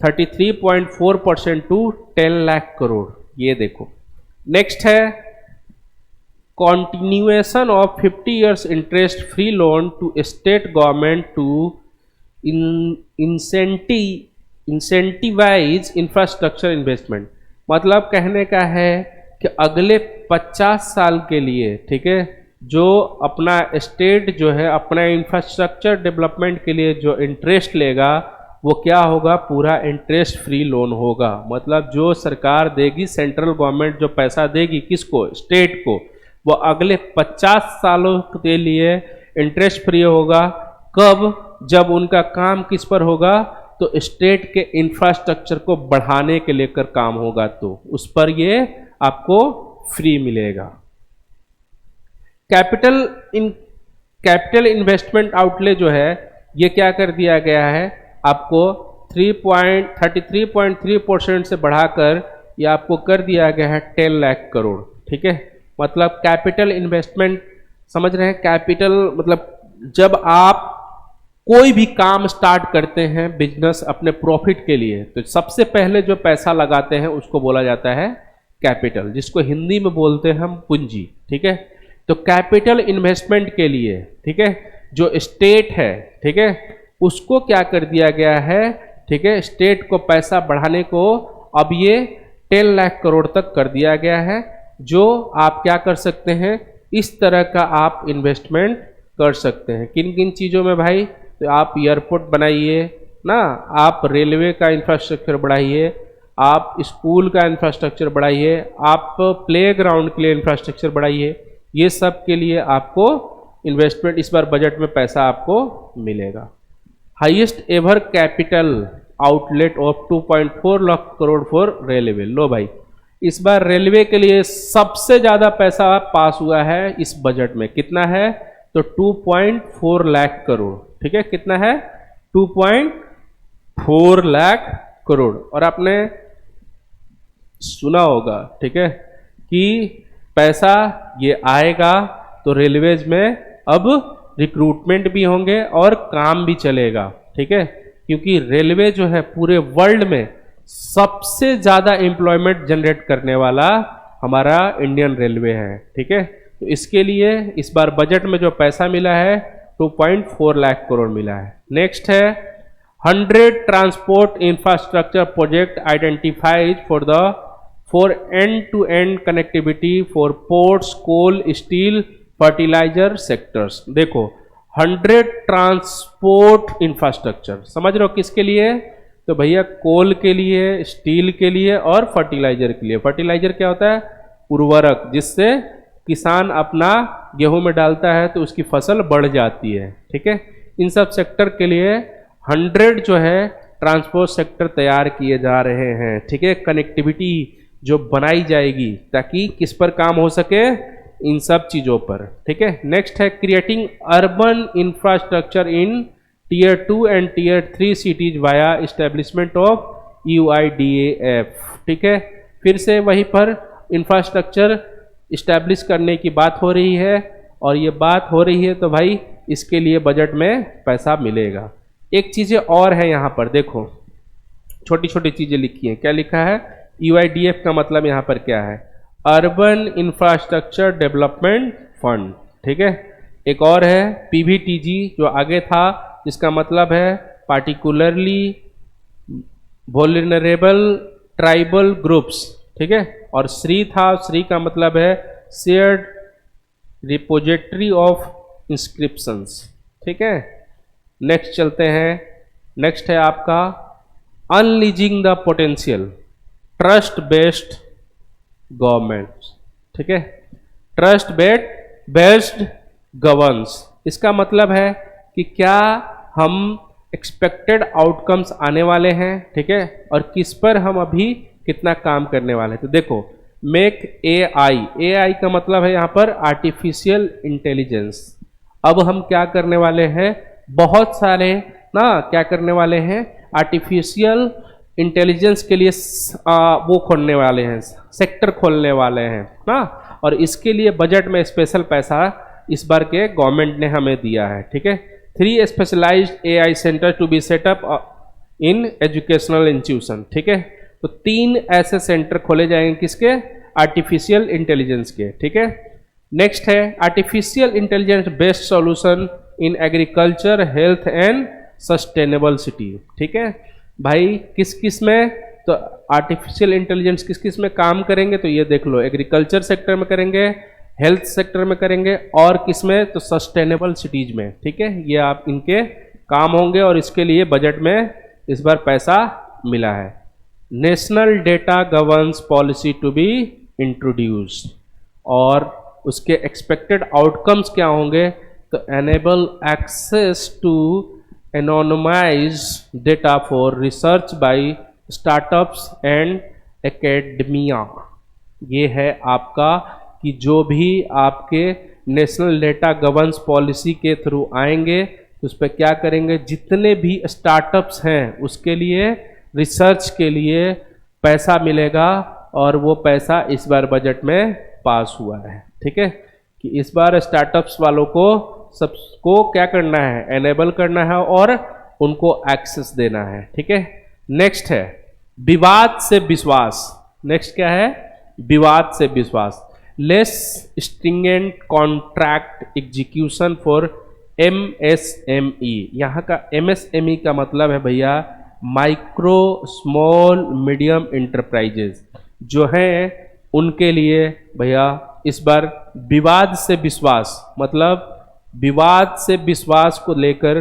33.4% to 10 lakh crore, ये देखो। नेक्स्ट है continuation of 50 years interest free loan to state government to incentivize infrastructure investment। मतलब कहने का है कि अगले 50 साल के लिए, ठीक है, जो अपना स्टेट जो है अपना इंफ्रास्ट्रक्चर डेवलपमेंट के लिए जो इंटरेस्ट लेगा वो क्या होगा, पूरा इंटरेस्ट फ्री लोन होगा। मतलब जो सरकार देगी, सेंट्रल गवर्नमेंट जो पैसा देगी किसको, स्टेट को, वो अगले 50 सालों के लिए इंटरेस्ट फ्री होगा। कब, जब उनका काम किस पर होगा, तो स्टेट के इंफ्रास्ट्रक्चर को बढ़ाने के लेकर काम होगा, तो उस पर ये आपको फ्री मिलेगा। कैपिटल इन्वेस्टमेंट आउटले जो है ये क्या कर दिया गया है, आपको 33.3% से बढ़ाकर ये आपको कर दिया गया है 10 लाख करोड़, ठीक है। मतलब कैपिटल इन्वेस्टमेंट समझ रहे हैं, कैपिटल मतलब जब आप कोई भी काम स्टार्ट करते हैं बिजनेस अपने प्रॉफिट के लिए, तो सबसे पहले जो पैसा लगाते हैं उसको बोला जाता है कैपिटल, जिसको हिंदी में बोलते हैं हम पूंजी, ठीक है। तो कैपिटल इन्वेस्टमेंट के लिए, ठीक है, जो स्टेट है, ठीक है, उसको क्या कर दिया गया है, ठीक है, स्टेट को पैसा बढ़ाने को अब ये 10 लाख करोड़ तक कर दिया गया है, जो आप क्या कर सकते हैं, इस तरह का आप इन्वेस्टमेंट कर सकते हैं। किन किन चीज़ों में भाई, तो आप एयरपोर्ट बनाइए ना, आप रेलवे का इंफ्रास्ट्रक्चर बढ़ाइए, आप स्कूल का इंफ्रास्ट्रक्चर बढ़ाइए, आप प्लेग्राउंड के लिए इंफ्रास्ट्रक्चर बढ़ाइए, ये सब के लिए आपको इन्वेस्टमेंट इस बार बजट में पैसा आपको मिलेगा। Highest ever capital outlet of 2.4 lakh crore for railway. लो भाई, इस बार रेलवे के लिए सबसे ज्यादा पैसा पास हुआ है इस बजट में, कितना है, तो 2.4 लाख करोड़, ठीक है। कितना है, 2.4 लाख करोड़। और आपने सुना होगा, ठीक है, कि पैसा ये आएगा तो रेलवेज में अब रिक्रूटमेंट भी होंगे और काम भी चलेगा, ठीक है, क्योंकि रेलवे जो है पूरे वर्ल्ड में सबसे ज्यादा एम्प्लॉयमेंट जनरेट करने वाला हमारा इंडियन रेलवे है, ठीक है। तो इसके लिए इस बार बजट में जो पैसा मिला है 2.4 लाख करोड़ मिला है। नेक्स्ट है 100 transport infrastructure project identified for end to end connectivity for ports, coal, steel, fertiliser sectors. देखो 100 ट्रांसपोर्ट इंफ्रास्ट्रक्चर, समझ रहे हो किसके लिए, तो भैया कोल के लिए, स्टील के लिए और फर्टिलाइजर के लिए। फर्टिलाइजर क्या होता है, उर्वरक, जिससे किसान अपना गेहूं में डालता है तो उसकी फसल बढ़ जाती है, ठीक है। इन सब सेक्टर के लिए 100 जो है ट्रांसपोर्ट सेक्टर तैयार किए जा रहे हैं, ठीक है। कनेक्टिविटी जो बनाई जाएगी ताकि किस पर काम हो सके, इन सब चीजों पर, ठीक है। नेक्स्ट है creating urban infrastructure in Tier 2 and Tier 3 cities via establishment of UIDAF, ठीक है। फिर से वहीं पर इंफ्रास्ट्रक्चर इस्टेब्लिश करने की बात हो रही है, और ये बात हो रही है तो भाई इसके लिए बजट में पैसा मिलेगा। एक चीज़ें और है यहाँ पर, देखो छोटी छोटी चीज़ें लिखी हैं। क्या लिखा है, UIDF का मतलब यहाँ पर क्या है, अर्बन इंफ्रास्ट्रक्चर डेवलपमेंट फंड, ठीक है। एक और है PVTG जो आगे था, जिसका मतलब है पार्टिकुलरली वल्नरेबल ट्राइबल ग्रुप्स, ठीक है। और श्री था, श्री का मतलब है शेयर्ड रिपोजिटरी ऑफ इंस्क्रिप्शंस, ठीक है। नेक्स्ट चलते हैं, नेक्स्ट है आपका unleashing the potential, trust based government, ठीक है, ट्रस्ट बेस्ड गवर्नेंस। इसका मतलब है कि क्या हम एक्सपेक्टेड आउटकम्स आने वाले हैं, ठीक है, और किस पर हम अभी कितना काम करने वाले हैं। तो देखो, मेक AI का मतलब है यहाँ पर आर्टिफिशियल इंटेलिजेंस। अब हम क्या करने वाले हैं, बहुत सारे ना क्या करने वाले हैं, आर्टिफिशियल इंटेलिजेंस के लिए वो खोलने वाले हैं, सेक्टर खोलने वाले हैं ना। और इसके लिए बजट में स्पेशल पैसा इस बार के गवर्नमेंट ने हमें दिया है, ठीक है। 3 specialised AI centre to be set up in educational institution, ठीक है। तो 3 ऐसे सेंटर खोले जाएंगे, किसके, आर्टिफिशियल इंटेलिजेंस के, ठीक है। नेक्स्ट है artificial intelligence based solution in agriculture, health and sustainable city, ठीक है भाई। किस किस में, तो आर्टिफिशियल इंटेलिजेंस किस किस में काम करेंगे, तो ये देख लो, एग्रीकल्चर सेक्टर में करेंगे, हेल्थ सेक्टर में करेंगे, और किस में, तो सस्टेनेबल सिटीज में, ठीक है। ये आप इनके काम होंगे और इसके लिए बजट में इस बार पैसा मिला है। National data governance policy to be introduced, और उसके एक्सपेक्टेड आउटकम्स क्या होंगे, तो enable access to anonymized data for research by startups and academia। ये है आपका कि जो भी आपके नेशनल डेटा गवर्नेंस पॉलिसी के थ्रू आएंगे उस पर क्या करेंगे, जितने भी स्टार्टअप्स हैं उसके लिए रिसर्च के लिए पैसा मिलेगा, और वो पैसा इस बार बजट में पास हुआ है, ठीक है। कि इस बार स्टार्टअप्स वालों को सबको क्या करना है, एनेबल करना है और उनको एक्सेस देना है, ठीक है। नेक्स्ट है विवाद से विश्वास। नेक्स्ट क्या है, विवाद से विश्वास। Less stringent contract execution for MSME। यहाँ का MSME का मतलब है भैया माइक्रो स्मॉल मीडियम इंटरप्राइजेज, जो हैं उनके लिए भैया इस बार विवाद से विश्वास, मतलब विवाद से विश्वास को लेकर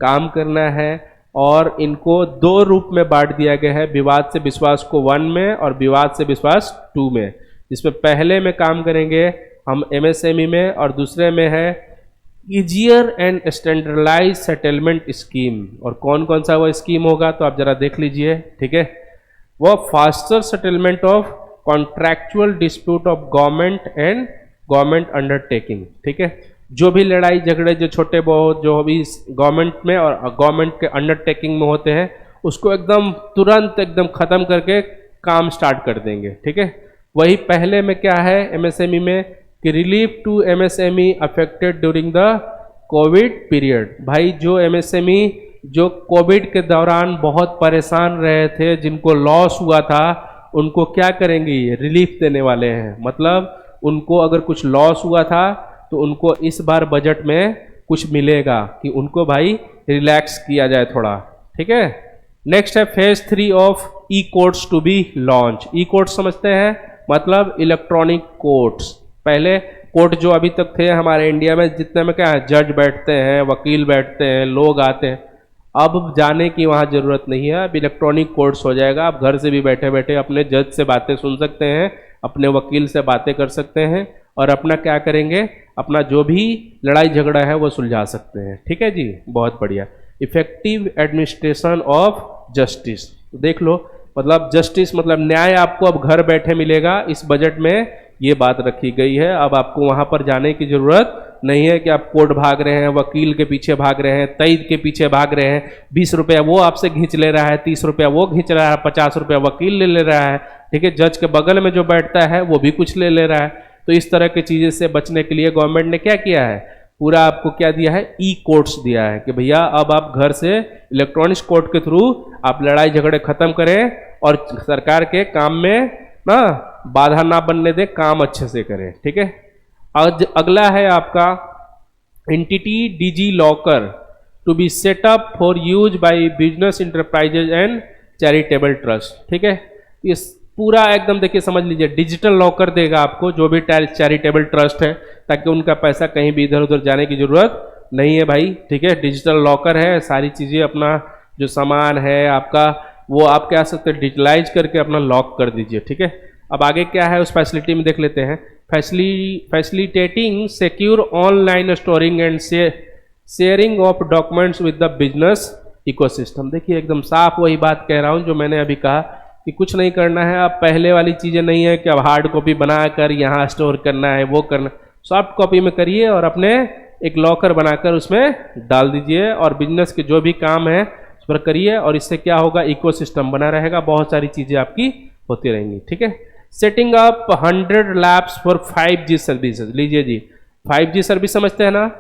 काम करना है। और इनको 2 रूप में बांट दिया गया है, विवाद से विश्वास को 1 में और विवाद से विश्वास 2 में। जिसमें पहले में काम करेंगे हम MSME में, और दूसरे में है easier and standardise settlement scheme. और कौन कौन सा वो स्कीम होगा, तो आप जरा देख लीजिए, ठीक है। वो faster settlement of contractual dispute of government and government undertaking, ठीक है। जो भी लड़ाई झगड़े जो छोटे बहुत जो भी गवर्नमेंट में और गवर्नमेंट के अंडरटेकिंग में होते हैं, उसको एकदम तुरंत एकदम ख़त्म करके काम स्टार्ट कर देंगे, ठीक है। वही पहले में क्या है MSME में कि relief to MSME affected during the Covid period. भाई जो MSME जो कोविड के दौरान बहुत परेशान रहे थे, जिनको लॉस हुआ था, उनको क्या करेंगे, ये रिलीफ देने वाले हैं। मतलब उनको अगर कुछ लॉस हुआ था तो उनको इस बार बजट में कुछ मिलेगा कि उनको भाई रिलैक्स किया जाए थोड़ा, ठीक है। नेक्स्ट है phase 3 of e-courts to be launch. E-courts समझते हैं, मतलब इलेक्ट्रॉनिक कोर्ट्स। पहले कोर्ट जो अभी तक थे हमारे इंडिया में, जितने में क्या है, जज बैठते हैं, वकील बैठते हैं, लोग आते हैं। अब जाने की वहाँ ज़रूरत नहीं है, अब इलेक्ट्रॉनिक कोर्ट्स हो जाएगा। आप घर से भी बैठे बैठे अपने जज से बातें सुन सकते हैं, अपने वकील से बातें कर सकते हैं, और अपना क्या करेंगे, अपना जो भी लड़ाई झगड़ा है वो सुलझा सकते हैं, ठीक है जी। बहुत बढ़िया। इफेक्टिव एडमिनिस्ट्रेशन ऑफ जस्टिस, देख लो, मतलब जस्टिस मतलब न्याय आपको अब घर बैठे मिलेगा। इस बजट में ये बात रखी गई है। अब आपको वहाँ पर जाने की ज़रूरत नहीं है कि आप कोर्ट भाग रहे हैं, वकील के पीछे भाग रहे हैं, तईद के पीछे भाग रहे हैं। 20 रुपया वो आपसे खींच ले रहा है, 30 रुपया वो खींच रहा है, 50 रुपया वकील ले रहा है, ठीक है। जज के बगल में जो बैठता है वो भी कुछ ले रहा है। तो इस तरह की चीज़ें से बचने के लिए गवर्नमेंट ने क्या किया है, पूरा आपको क्या दिया है, E-कोर्ट्स दिया है कि भैया अब आप घर से इलेक्ट्रॉनिक्स कोर्ट के थ्रू आप लड़ाई झगड़े खत्म करें और सरकार के काम में ना बाधा ना बनने दें, काम अच्छे से करें, ठीक है। आज अगला है आपका entity DigiLocker to be set up for use by business enterprises and charitable trust, ठीक है। इस पूरा एकदम देखिए समझ लीजिए, डिजिटल लॉकर देगा आपको जो भी चैरिटेबल ट्रस्ट है, ताकि उनका पैसा कहीं भी इधर उधर जाने की जरूरत नहीं है भाई, ठीक है। डिजिटल लॉकर है, सारी चीज़ें अपना जो सामान है आपका वो आप क्या सकते हैं, डिजिटलाइज करके अपना लॉक कर दीजिए। ठीक है, अब आगे क्या है उस फैसिलिटी में देख लेते हैं। Facilitating secure online storing and sharing of documents with the business ecosystem. देखिए एकदम साफ वही बात कह रहा हूँ जो मैंने अभी कहा कि कुछ नहीं करना है। अब पहले वाली चीज़ें नहीं है कि अब हार्ड कॉपी बनाकर यहाँ स्टोर करना है, वो करना, सॉफ्ट कॉपी में करिए और अपने एक लॉकर बनाकर उसमें डाल दीजिए और बिजनेस के जो भी काम है उस पर करिए, और इससे क्या होगा, इकोसिस्टम बना रहेगा, बहुत सारी चीज़ें आपकी होती रहेंगी। ठीक है, setting up 100 labs for 5G services. लीजिए जी, 5G सर्विस समझते हैं ना,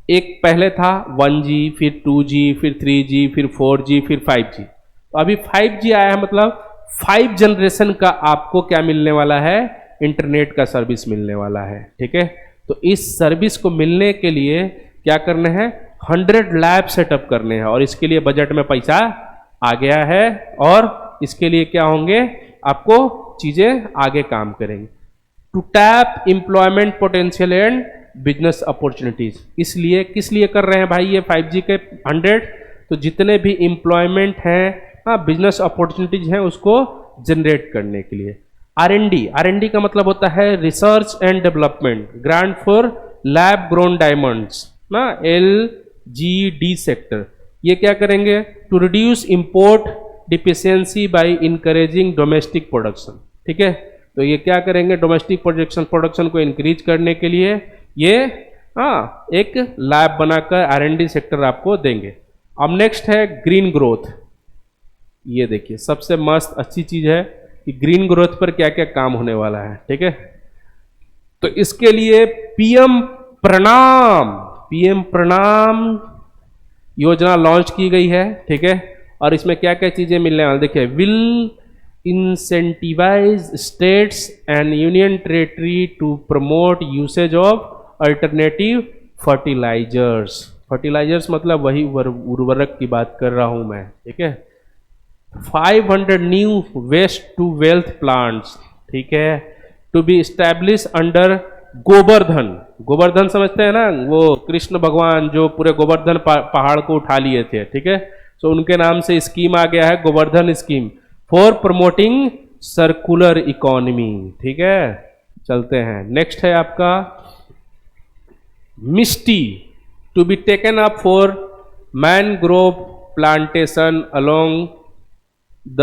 एक पहले था 1G, फिर 2G, फिर 3G, फिर 4G, फिर 5G। तो अभी 5G आया है, मतलब 5 जनरेशन का आपको क्या मिलने वाला है, इंटरनेट का सर्विस मिलने वाला है। ठीक है, तो इस सर्विस को मिलने के लिए क्या करना है, 100 लैब सेटअप करने हैं, और इसके लिए बजट में पैसा आ गया है, और इसके लिए क्या होंगे, आपको चीजें आगे काम करेंगे। To tap employment potential and business opportunities. इसलिए किस लिए कर रहे हैं भाई ये 5G के 100, तो जितने भी एम्प्लॉयमेंट हैं, हाँ, बिजनेस अपॉर्चुनिटीज हैं, उसको जनरेट करने के लिए। R&D का मतलब होता है research and development, grant for lab grown diamonds ना, LGD सेक्टर। ये क्या करेंगे, to reduce import deficiency by encouraging domestic production. ठीक है, तो ये क्या करेंगे, डोमेस्टिक प्रोडक्शन को इंक्रीज करने के लिए ये एक लैब बनाकर R&D सेक्टर आपको देंगे। अब नेक्स्ट है ग्रीन ग्रोथ। ये देखिए सबसे मस्त अच्छी चीज है कि ग्रीन ग्रोथ पर क्या क्या काम होने वाला है। ठीक है, तो इसके लिए पीएम प्रणाम योजना लॉन्च की गई है। ठीक है, और इसमें क्या क्या चीजें मिलने वाली, देखिए, will incentivise states and union territory to promote usage of alternative fertilisers मतलब वही उर्वरक की बात कर रहा हूं मैं। ठीक है, 500 new waste to wealth plants. ठीक है, to be establish under Gobardhan समझते हैं ना, वो कृष्ण भगवान जो पूरे गोवर्धन पहाड़ को उठा लिए थे। ठीक है, तो उनके नाम से स्कीम आ गया है Gobardhan scheme for promoting circular economy. ठीक है, चलते हैं, नेक्स्ट है आपका Mishti, to be taken up for mangrove plantation along the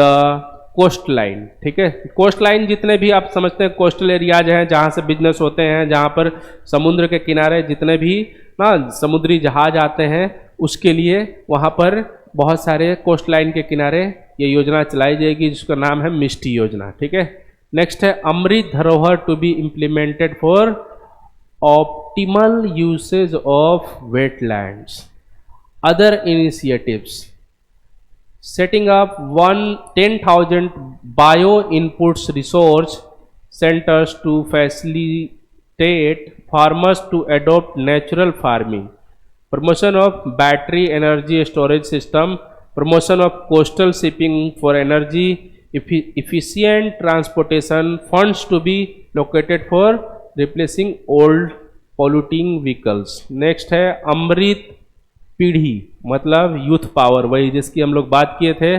coast line. ठीक है, कोस्ट लाइन जितने भी आप समझते हैं कोस्टल एरियाज हैं जहाँ से बिजनेस होते हैं, जहाँ पर समुद्र के किनारे जितने भी ना समुद्री जहाज आते हैं, उसके लिए वहाँ पर बहुत सारे कोस्ट लाइन के किनारे ये योजना चलाई जाएगी जिसका नाम है मिस्टी योजना। ठीक है, नेक्स्ट है Amrit Dharohar, to be implemented for optimal usage of wetlands. Other initiatives, setting up 10,000 bio inputs resource centers to facilitate farmers to adopt natural farming, promotion of battery energy storage system, promotion of coastal shipping for energy efficient transportation, funds to be located for replacing old polluting vehicles। Next है अमृत पीढ़ी मतलब यूथ पावर, वही जिसकी हम लोग बात किए थे,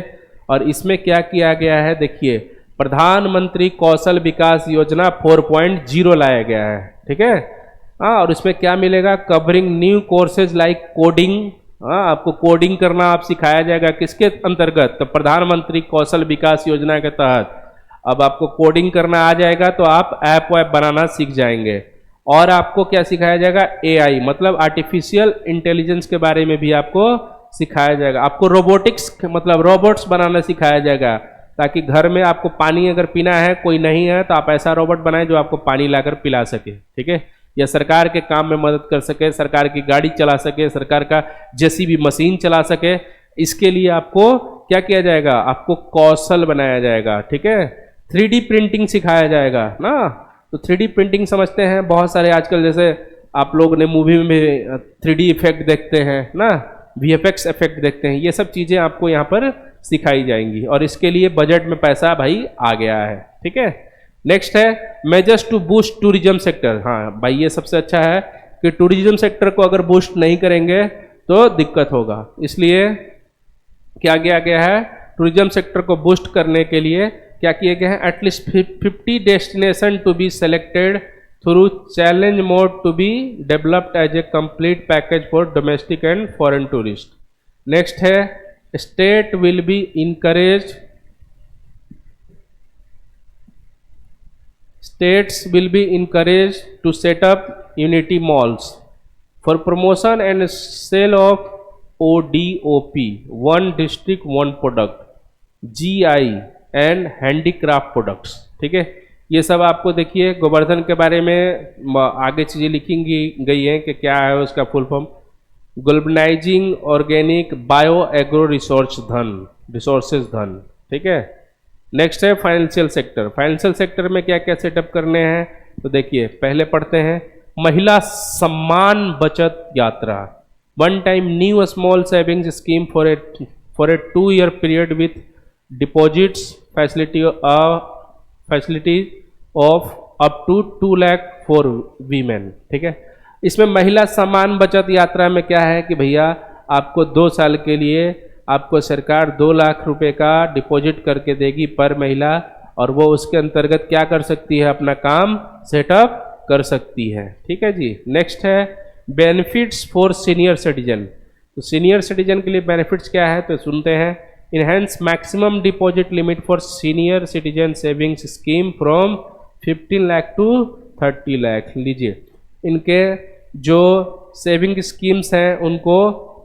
और इसमें क्या किया गया है, देखिए, प्रधानमंत्री कौशल विकास योजना 4.0 लाया गया है। ठीक है, और इसमें क्या मिलेगा, covering new courses like coding. आपको कोडिंग करना आप सिखाया जाएगा, किसके अंतर्गत, तो प्रधानमंत्री कौशल विकास योजना के तहत। अब आपको कोडिंग करना आ जाएगा तो आप ऐप वैप बनाना सीख जाएंगे, और आपको क्या सिखाया जाएगा, AI मतलब आर्टिफिशियल इंटेलिजेंस के बारे में भी आपको सिखाया जाएगा। आपको रोबोटिक्स मतलब रोबोट्स बनाना सिखाया जाएगा, ताकि घर में आपको पानी अगर पीना है, कोई नहीं है, तो आप ऐसा रोबोट बनाएं जो आपको पानी लाकर पिला सके। ठीक है, या सरकार के काम में मदद कर सके, सरकार की गाड़ी चला सके, सरकार का JCB मशीन चला सके। इसके लिए आपको क्या किया जाएगा, आपको कौशल बनाया जाएगा। ठीक है, 3D प्रिंटिंग सिखाया जाएगा ना, तो 3D प्रिंटिंग समझते हैं, बहुत सारे आजकल जैसे आप लोग ने मूवी में 3D इफेक्ट देखते हैं ना, VFX इफेक्ट देखते हैं, ये सब चीज़ें आपको यहाँ पर सिखाई जाएंगी, और इसके लिए बजट में पैसा भाई आ गया है। ठीक है, नेक्स्ट है measures to boost tourism sector. हाँ भाई, ये सबसे अच्छा है कि टूरिज्म सेक्टर को अगर बूस्ट नहीं करेंगे तो दिक्कत होगा, इसलिए क्या किया गया है, टूरिज्म सेक्टर को बूस्ट करने के लिए क्या किए गए हैं, at least 50 destination to be selected through challenge mode to be developed as a complete package for domestic and foreign tourist. Next है state will be encourage states will be encouraged to set up unity malls for promotion and sale of ODOP, one district one product, GI and handicraft products। ठीक है, ये सब आपको देखिए गोवर्धन के बारे में आगे चीज़ें लिखी गई हैं कि क्या है उसका full form, globalising organic bio agro resources dhan. ठीक है, नेक्स्ट है फाइनेंशियल सेक्टर। फाइनेंशियल सेक्टर में क्या क्या सेटअप करने हैं, तो देखिए पहले पढ़ते हैं महिला Samman Bachat Yatra, one time new small savings scheme for a 2 year period with deposits facility of up to 2 lakh for women. ठीक है, इसमें महिला सम्मान बचत यात्रा में क्या है कि भैया आपको 2 साल के लिए आपको सरकार 2 लाख रुपए का डिपॉजिट करके देगी पर महिला, और वो उसके अंतर्गत क्या कर सकती है, अपना काम सेटअप कर सकती है। ठीक है जी। नेक्स्ट है बेनिफिट्स फॉर सीनियर सिटीजन। तो सीनियर सिटीजन के लिए बेनिफिट्स क्या है, तो सुनते हैं, enhance maximum deposit limit for senior citizen savings scheme from 15 lakh to 30 lakh. लीजिए इनके जो सेविंग स्कीम्स हैं उनको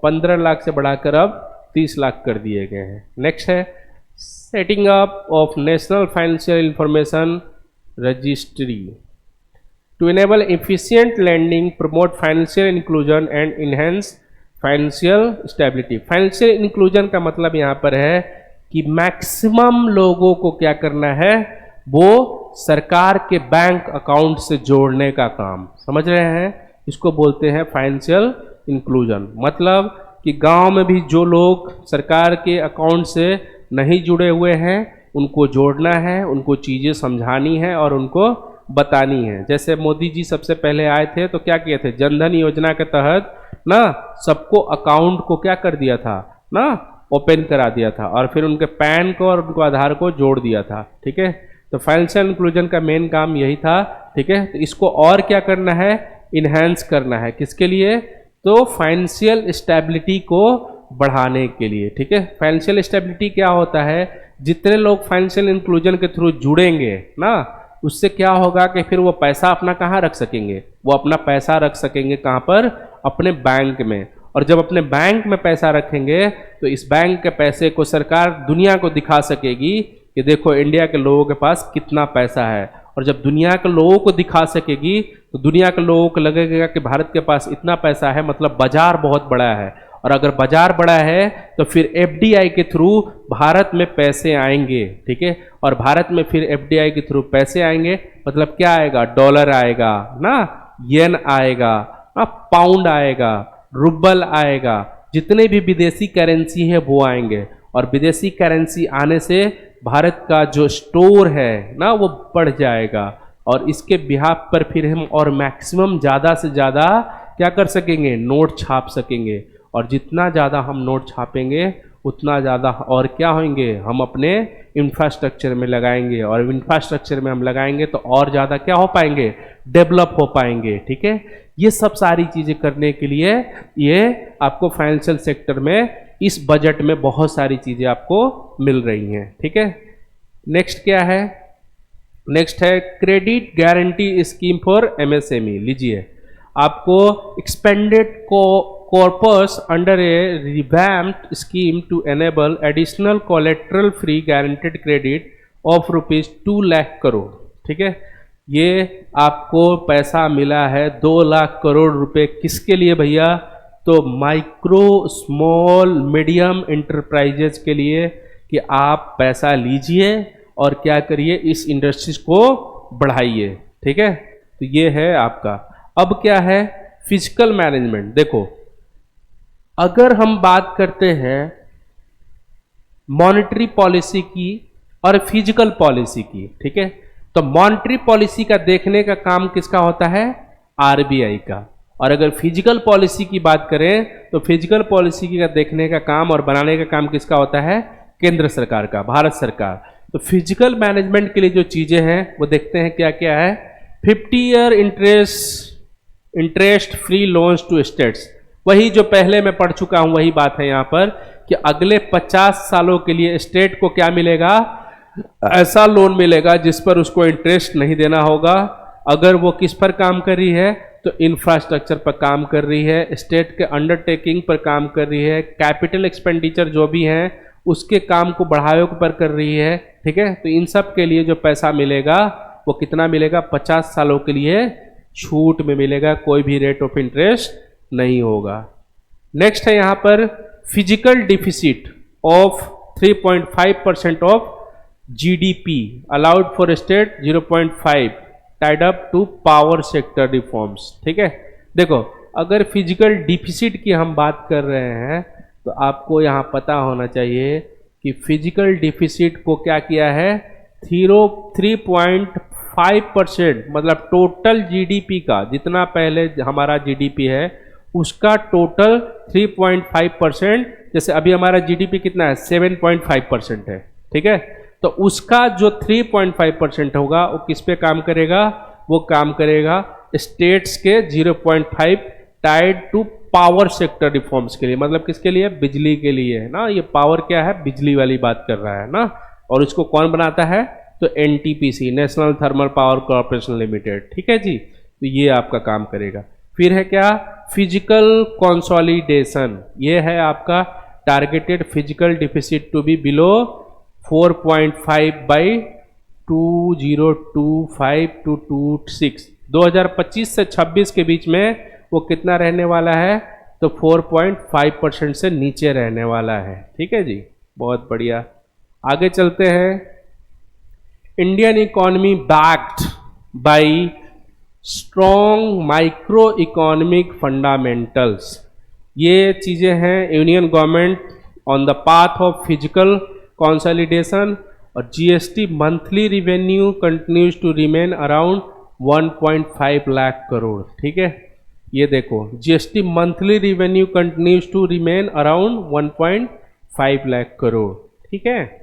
15 लाख से बढ़ाकर अब 30 लाख कर दिए गए हैं। नेक्स्ट है setting up of national financial information registry to enable efficient lending, promote financial inclusion and enhance financial stability. Financial inclusion का मतलब यहाँ पर है कि मैक्सिमम लोगों को क्या करना है, वो सरकार के बैंक अकाउंट से जोड़ने का काम, समझ रहे हैं, इसको बोलते हैं फाइनेंशियल इंक्लूजन। मतलब कि गांव में भी जो लोग सरकार के अकाउंट से नहीं जुड़े हुए हैं उनको जोड़ना है, उनको चीज़ें समझानी है और उनको बतानी है। जैसे मोदी जी सबसे पहले आए थे तो क्या किए थे, जनधन योजना के तहत ना सबको अकाउंट को क्या कर दिया था ना, ओपन करा दिया था और फिर उनके पैन को और उनको आधार को जोड़ दिया था। ठीक है, तो फाइनेंशियल इंक्लूजन का मेन काम यही था। ठीक है, तो इसको और क्या करना है, इन्हेंस करना है, किसके लिए, तो फाइनेंशियल स्टेबिलिटी को बढ़ाने के लिए। ठीक है, फाइनेंशियल स्टेबिलिटी क्या होता है, जितने लोग फाइनेंशियल इंक्लूजन के थ्रू जुड़ेंगे ना, उससे क्या होगा कि फिर वो पैसा अपना कहाँ रख सकेंगे, वो अपना पैसा रख सकेंगे कहाँ पर, अपने बैंक में। और जब अपने बैंक में पैसा रखेंगे तो इस बैंक के पैसे को सरकार दुनिया को दिखा सकेगी कि देखो इंडिया के लोगों के पास कितना पैसा है। और जब दुनिया के लोगों को दिखा सकेगी तो दुनिया के लोगों को लगेगा कि भारत के पास इतना पैसा है, मतलब बाजार बहुत बड़ा है। और अगर बाजार बड़ा है तो फिर एफडीआई के थ्रू भारत में पैसे आएंगे। ठीक है, और भारत में फिर एफडीआई के थ्रू पैसे आएंगे, मतलब क्या आएगा, डॉलर आएगा ना, येन आएगा ना, पाउंड आएगा, रुबल आएगा, जितने भी विदेशी करेंसी है वो आएंगे। और विदेशी करेंसी आने से भारत का जो स्टोर है ना वो बढ़ जाएगा और इसके बिहाफ पर फिर हम और मैक्सिमम ज़्यादा से ज़्यादा क्या कर सकेंगे, नोट छाप सकेंगे। और जितना ज़्यादा हम नोट छापेंगे उतना ज़्यादा और क्या होंगे, हम अपने इंफ्रास्ट्रक्चर में लगाएंगे और इंफ्रास्ट्रक्चर में हम लगाएंगे तो और ज़्यादा क्या हो पाएंगे, डेवलप हो पाएंगे। ठीक है, ये सब सारी चीज़ें करने के लिए ये आपको फाइनेंशियल सेक्टर में इस बजट में बहुत सारी चीज़ें आपको मिल रही हैं। ठीक है, नेक्स्ट क्या है, नेक्स्ट है credit guarantee scheme for MSME. लीजिए आपको expanded corpus under a revamped scheme to enable additional collateral free guaranteed credit of ₹2 lakh crore. ठीक है, ये आपको पैसा मिला है 2 लाख करोड़ रुपए, किसके लिए भैया, तो माइक्रो स्मॉल मीडियम इंटरप्राइजेज के लिए, कि आप पैसा लीजिए और क्या करिए, इस इंडस्ट्रीज को बढ़ाइए। ठीक है, तो ये है आपका। अब क्या है, फिजिकल मैनेजमेंट। देखो अगर हम बात करते हैं मॉनेटरी पॉलिसी की और फिजिकल पॉलिसी की, ठीक है, तो मॉनेटरी पॉलिसी का देखने का काम किसका होता है, आरबीआई का। और अगर फिजिकल पॉलिसी की बात करें तो फिजिकल पॉलिसी का देखने का काम और बनाने का काम किसका होता है, केंद्र सरकार का, भारत सरकार। तो फिजिकल मैनेजमेंट के लिए जो चीजें हैं वो देखते हैं क्या क्या है। 50 year interest free loans to states, वही जो पहले मैं पढ़ चुका हूं वही बात है यहाँ पर कि अगले 50 सालों के लिए स्टेट को क्या मिलेगा, ऐसा लोन मिलेगा जिस पर उसको इंटरेस्ट नहीं देना होगा। अगर वो किस पर काम कर रही है, तो इंफ्रास्ट्रक्चर पर काम कर रही है, स्टेट के अंडरटेकिंग पर काम कर रही है, कैपिटल एक्सपेंडिचर जो भी हैं उसके काम को बढ़ावे पर कर रही है। ठीक है, तो इन सब के लिए जो पैसा मिलेगा वो कितना मिलेगा, 50 सालों के लिए छूट में मिलेगा, कोई भी रेट ऑफ इंटरेस्ट नहीं होगा। नेक्स्ट है यहाँ पर physical deficit of 3.5% of GDP allowed for state 0.5 tied up to power sector reforms. ठीक है, देखो अगर फिजिकल डिफिसिट की हम बात कर रहे हैं तो आपको यहाँ पता होना चाहिए कि फिजिकल डिफिसिट को क्या किया है, 3.5% मतलब टोटल जीडीपी का, जितना पहले हमारा जीडीपी है उसका टोटल 3.5%, जैसे अभी हमारा जीडीपी कितना है 7.5% है। ठीक है, तो उसका जो 3.5% होगा वो किस पे काम करेगा, वो काम करेगा स्टेट्स के 0.5 tied to power sector reforms के लिए, मतलब किसके लिए, बिजली के लिए है ना। ये पावर क्या है, बिजली वाली बात कर रहा है ना। और इसको कौन बनाता है, तो NTPC, national thermal power corporation limited. ठीक है जी, तो ये आपका काम करेगा। फिर है क्या, फिजिकल कंसोलिडेशन, ये है आपका targeted physical deficit to be below 4.5 by 2025 to 26, 2025 से 26 के बीच में वो कितना रहने वाला है, तो 4.5% से नीचे रहने वाला है। ठीक है जी, बहुत बढ़िया। आगे चलते हैं। Indian economy backed by strong micro economic fundamentals, ये चीज़ें हैं। Union government on the path of physical consolidation और GST monthly revenue continues to remain around 1.5 lakh crore. ठीक है, ये देखो GST monthly revenue continues to remain around 1.5 lakh crore. ठीक है,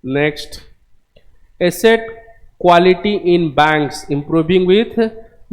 next, asset quality in banks improving with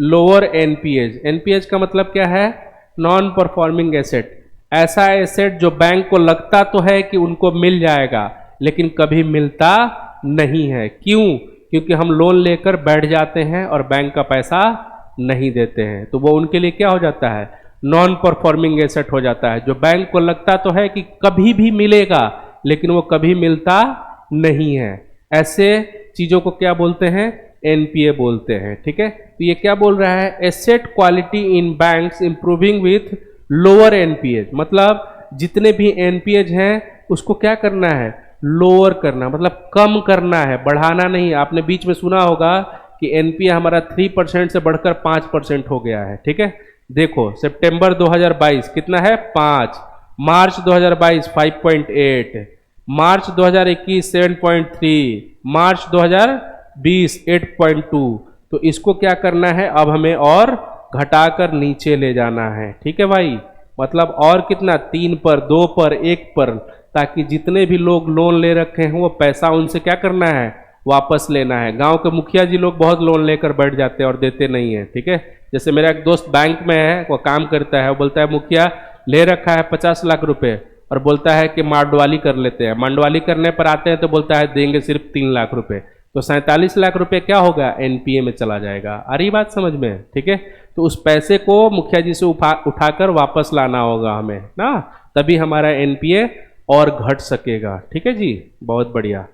lower NPAs. NPAs का मतलब क्या है, नॉन परफॉर्मिंग एसेट, ऐसा एसेट जो बैंक को लगता तो है कि उनको मिल जाएगा लेकिन कभी मिलता नहीं है। क्यों, क्योंकि हम लोन लेकर बैठ जाते हैं और बैंक का पैसा नहीं देते हैं, तो वो उनके लिए क्या हो जाता है, नॉन परफॉर्मिंग एसेट हो जाता है, जो बैंक को लगता तो है कि कभी भी मिलेगा लेकिन वो कभी मिलता नहीं है। ऐसे चीजों को क्या बोलते हैं, एनपीए बोलते हैं। ठीक है, तो ये क्या बोल रहा है, asset quality in banks improving with lower NPAs, मतलब जितने भी एनपीएज हैं उसको क्या करना है, लोअर करना, मतलब कम करना है, बढ़ाना नहीं। आपने बीच में सुना होगा कि एनपीए हमारा 3% से बढ़कर 5% हो गया है। ठीक है, देखो सितंबर 2022 कितना है 5, मार्च 2022 5.8, मार्च 2021 7.3, मार्च 2020 8.2। तो इसको क्या करना है, अब हमें और घटाकर नीचे ले जाना है। ठीक है भाई, मतलब और कितना, 3 पर, 2 पर, 1 पर, ताकि जितने भी लोग लोन ले रखे हैं वो पैसा उनसे क्या करना है, वापस लेना है। गांव के मुखिया जी लोग बहुत लोन लेकर बैठ जाते हैं और देते नहीं है। ठीक है, जैसे मेरा एक दोस्त बैंक में है, वो काम करता है, वो बोलता है मुखिया ले रखा है 50 लाख रुपए और बोलता है कि मांडवाली कर लेते हैं। मांडवाली करने पर आते हैं तो बोलता है देंगे सिर्फ 3 लाख रुपए, तो 47 लाख रुपए क्या होगा, एनपीए में चला जाएगा। आ रही बात समझ में। ठीक है, तो उस पैसे को मुखिया जी से उठाकर वापस लाना होगा हमें ना, तभी हमारा एनपीए और घट सकेगा। ठीक है जी, बहुत बढ़िया।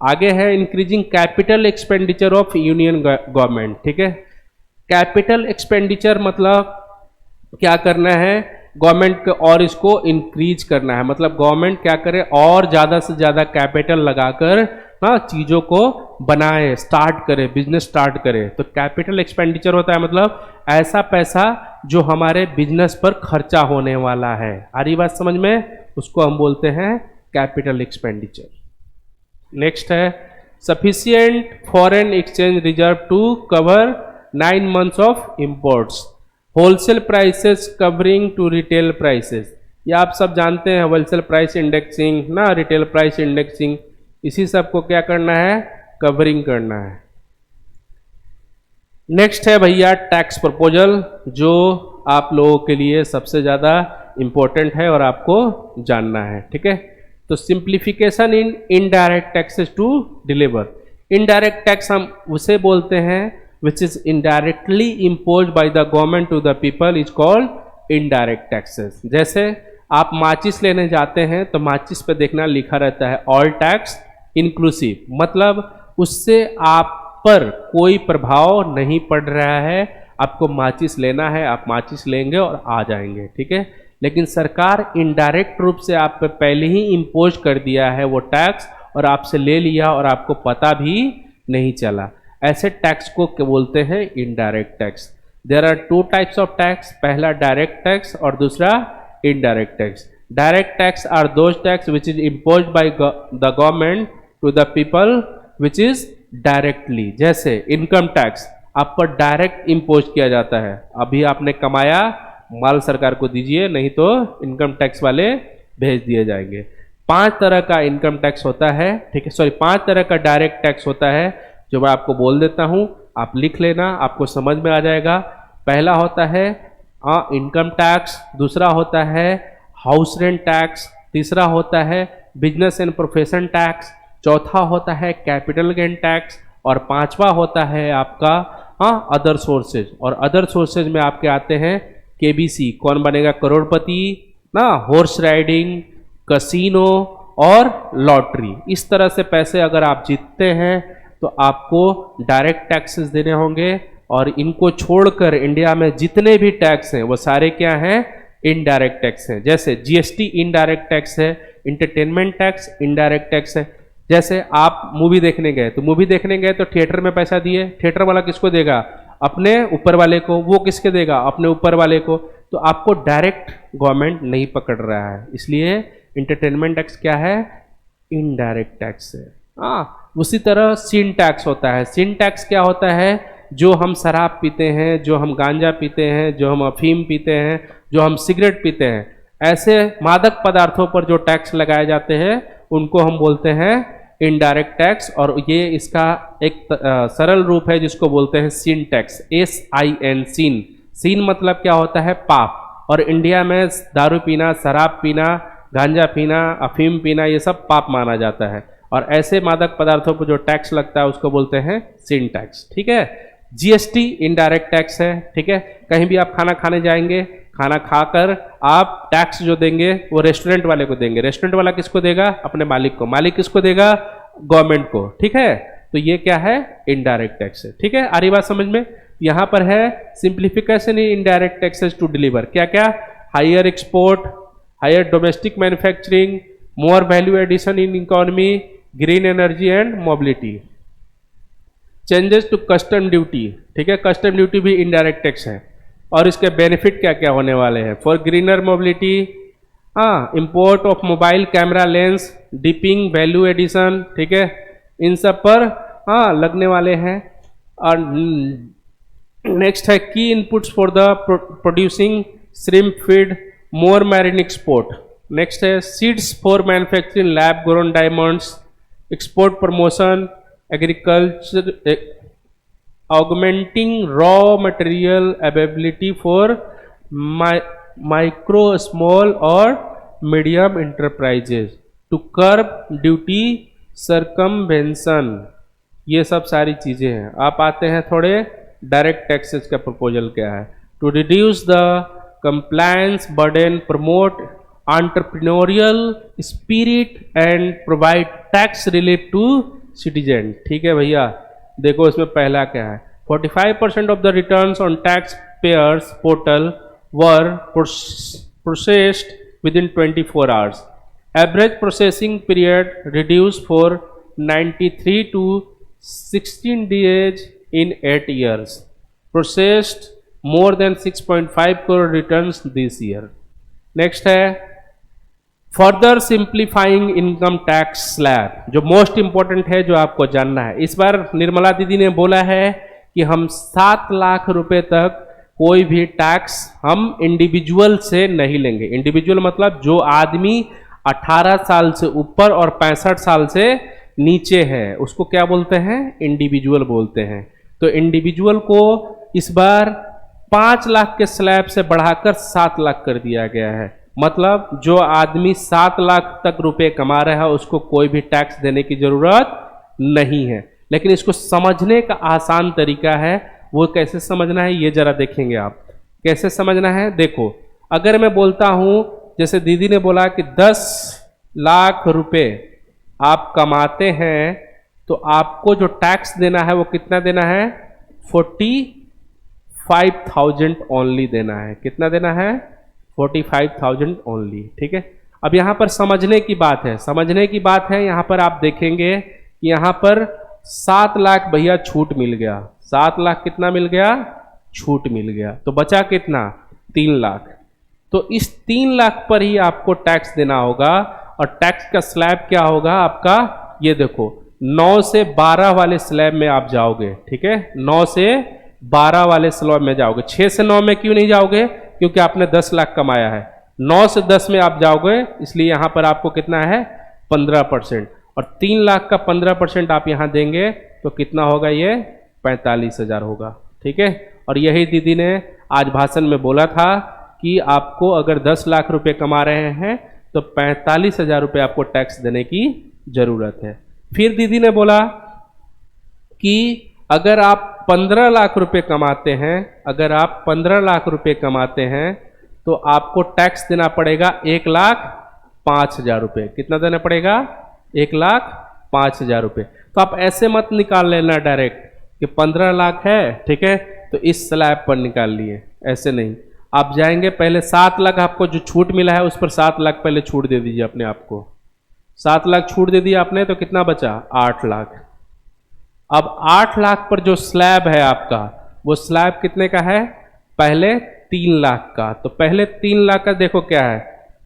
आगे है increasing capital expenditure of union government. ठीक है, कैपिटल एक्सपेंडिचर मतलब क्या करना है, गवर्नमेंट को और इसको इंक्रीज करना है, मतलब गवर्नमेंट क्या करे और ज़्यादा से ज़्यादा कैपिटल लगाकर ना चीज़ों को बनाए, स्टार्ट करे, बिजनेस स्टार्ट करे। तो कैपिटल एक्सपेंडिचर होता है मतलब ऐसा पैसा जो हमारे बिजनेस पर खर्चा होने वाला है। आ रही बात समझ में, उसको हम बोलते हैं कैपिटल एक्सपेंडिचर। नेक्स्ट है sufficient foreign exchange reserve to cover 9 months of imports, wholesale prices covering to retail prices. या आप सब जानते हैं होलसेल प्राइस इंडेक्सिंग ना, रिटेल प्राइस इंडेक्सिंग, इसी सब को क्या करना है, कवरिंग करना है। नेक्स्ट है भैया टैक्स प्रपोजल, जो आप लोगों के लिए सबसे ज़्यादा इंपॉर्टेंट है और आपको जानना है, ठीक है। तो simplification in indirect taxes to deliver. Indirect tax हम उसे बोलते हैं which is indirectly impose by the government to the people is called indirect taxes. जैसे आप माचिस लेने जाते हैं तो माचिस पे देखना लिखा रहता है ऑल टैक्स इंक्लूसिव, मतलब उससे आप पर कोई प्रभाव नहीं पड़ रहा है, आपको माचिस लेना है आप माचिस लेंगे और आ जाएंगे, ठीक है। लेकिन सरकार इनडायरेक्ट रूप से आप पे पहले ही इम्पोज कर दिया है वो टैक्स और आपसे ले लिया और आपको पता भी नहीं चला, ऐसे टैक्स को क्या बोलते हैं, indirect tax. There are two types of tax, पहला डायरेक्ट टैक्स और दूसरा indirect tax. Direct tax are those tax which is impose by the government to the people which is directly. जैसे इनकम टैक्स आप पर डायरेक्ट इम्पोज किया जाता है, अभी आपने कमाया माल सरकार को दीजिए, नहीं तो इनकम टैक्स वाले भेज दिए जाएंगे। 5 तरह का इनकम टैक्स होता है, ठीक है, सॉरी 5 तरह का डायरेक्ट टैक्स होता है, जो मैं आपको बोल देता हूं, आप लिख लेना, आपको समझ में आ जाएगा। पहला होता है इनकम टैक्स, दूसरा होता है हाउस रेंट टैक्स, तीसरा होता है बिजनेस एंड प्रोफेशन टैक्स, चौथा होता है कैपिटल गेन टैक्स और पांचवा होता है आपका अदर सोर्सेज। और अदर सोर्सेज में आपके आते हैं केबीसी, कौन बनेगा करोड़पति ना, हॉर्स राइडिंग, कसिनो और लॉटरी। इस तरह से पैसे अगर आप जीतते हैं तो आपको डायरेक्ट टैक्सेस देने होंगे, और इनको छोड़कर इंडिया में जितने भी टैक्स हैं वो सारे क्या हैं, इनडायरेक्ट टैक्स हैं। जैसे जीएसटी इनडायरेक्ट टैक्स है, इंटरटेनमेंट टैक्स इनडायरेक्ट टैक्स है। जैसे आप मूवी देखने गए तो मूवी देखने गए तो थिएटर में पैसा दिए, थिएटर वाला किसको देगा, अपने ऊपर वाले को, वो किसके देगा, अपने ऊपर वाले को। तो आपको डायरेक्ट गवर्नमेंट नहीं पकड़ रहा है, इसलिए इंटरटेनमेंट टैक्स क्या है, इनडायरेक्ट टैक्स है। उसी तरह सिन टैक्स होता है। सिन टैक्स क्या होता है, जो हम शराब पीते हैं, जो हम गांजा पीते हैं, जो हम अफीम पीते हैं, जो हम सिगरेट पीते हैं, ऐसे मादक पदार्थों पर जो टैक्स लगाए जाते हैं उनको हम बोलते हैं इनडायरेक्ट टैक्स। और ये इसका एक सरल रूप है जिसको बोलते हैं सिन टैक्स, SIN, सिन। सिन मतलब क्या होता है, पाप। और इंडिया में दारू पीना, शराब पीना, गांजा पीना, अफीम पीना, ये सब पाप माना जाता है। और ऐसे मादक पदार्थों पर जो टैक्स लगता है उसको बोलते हैं सिन टैक्स, ठीक है। जीएसटी इनडायरेक्ट टैक्स है, ठीक है। कहीं भी आप खाना खाने जाएंगे, खाना खाकर आप टैक्स जो देंगे वो रेस्टोरेंट वाले को देंगे, रेस्टोरेंट वाला किसको देगा, अपने मालिक को, मालिक किसको देगा, गवर्नमेंट को, ठीक है। तो ये क्या है, इनडायरेक्ट टैक्स है, ठीक है। आ रही बात समझ में। यहाँ पर है simplification in indirect taxes to deliver, क्या क्या, higher export, higher domestic manufacturing, more value addition in economy, green energy and mobility. Changes to custom duty, ठीक है, कस्टम ड्यूटी भी इनडायरेक्ट टैक्स है। और इसके बेनिफिट क्या क्या होने वाले हैं, for greener mobility, import of mobile camera lens, dipping, value addition, ठीक है, इन सब पर लगने वाले हैं। और नेक्स्ट है key inputs for the producing shrimp feed, more marine export. Next है seeds for manufacturing lab grown diamonds, export promotion, agriculture, augmenting raw material availability for micro, small और medium enterprises to curb duty circumvention। ये सब सारी चीज़ें हैं। आप आते हैं थोड़े डायरेक्ट टैक्सेस का प्रपोजल क्या है, to reduce the compliance burden, promote entrepreneurial spirit and provide tax relief to citizen। ठीक है भैया, देखो इसमें पहला क्या है, 45% of the returns on tax payers portal were processed with in 24 hours, average processing period reduce for 93 to 16 days in 8 years, processed more than 6.5 crore returns this year। Next है further simplifying income tax slab, जो मोस्ट इंपॉर्टेंट है, जो आपको जानना है। इस बार निर्मला दीदी ने बोला है कि हम 7 लाख रुपए तक कोई भी टैक्स हम इंडिविजुअल से नहीं लेंगे। इंडिविजुअल मतलब जो आदमी 18 साल से ऊपर और 65 साल से नीचे है उसको क्या बोलते हैं, इंडिविजुअल बोलते हैं। तो इंडिविजुअल को इस बार 5 लाख के स्लैब से बढ़ाकर 7 लाख कर दिया गया है। मतलब जो आदमी 7 लाख तक रुपए कमा रहा है उसको कोई भी टैक्स देने की जरूरत नहीं है। लेकिन इसको समझने का आसान तरीका है, वो कैसे समझना है ये जरा देखेंगे आप। कैसे समझना है, देखो अगर मैं बोलता हूं, जैसे दीदी ने बोला कि 10 लाख रुपए आप कमाते हैं तो आपको जो टैक्स देना है वो कितना देना है, 45,000 ओनली देना है। कितना देना है, 45,000 ओनली। ठीक है, अब यहां पर समझने की बात है, समझने की बात है। यहां पर आप देखेंगे कि यहां पर 7 लाख भैया छूट मिल गया, 7 लाख कितना मिल गया, छूट मिल गया, तो बचा कितना, 3 लाख। तो इस 3 लाख पर ही आपको टैक्स देना होगा। और टैक्स का स्लैब क्या होगा आपका, ये देखो 9 से 12 वाले स्लैब में आप जाओगे। ठीक है, 9 से 12 वाले स्लैब में जाओगे। 6 से 9 में क्यों नहीं जाओगे, क्योंकि आपने 10 लाख कमाया है। 9 से 10 में आप जाओगे, इसलिए यहां पर आपको कितना है, 15%। और 3 लाख का 15% आप यहां देंगे तो कितना होगा, ये 45,000 होगा। ठीक है, और यही दीदी ने आज भाषण में बोला था कि आपको अगर 10 लाख रुपए कमा रहे हैं तो 45,000 रुपये आपको टैक्स देने की जरूरत है। फिर दीदी ने बोला कि अगर आप 15 लाख रुपए कमाते हैं, अगर आप 15 लाख रुपए कमाते हैं तो आपको टैक्स देना पड़ेगा 1,05,000 रुपये। कितना देना पड़ेगा, 1,05,000 रुपये। तो आप ऐसे मत निकाल लेना डायरेक्ट कि 15 लाख है, ठीक है, तो इस स्लैब पर निकाल लिए, ऐसे नहीं। आप जाएंगे पहले 7 लाख आपको जो छूट मिला है उस पर 7 लाख पहले छूट दे दीजिए अपने आप को। 7 लाख छूट दे दिया आपने तो कितना बचा, 8 लाख। अब 8 लाख पर जो स्लैब है आपका, वो स्लैब कितने का है, पहले 3 लाख का। तो पहले 3 लाख का देखो क्या है,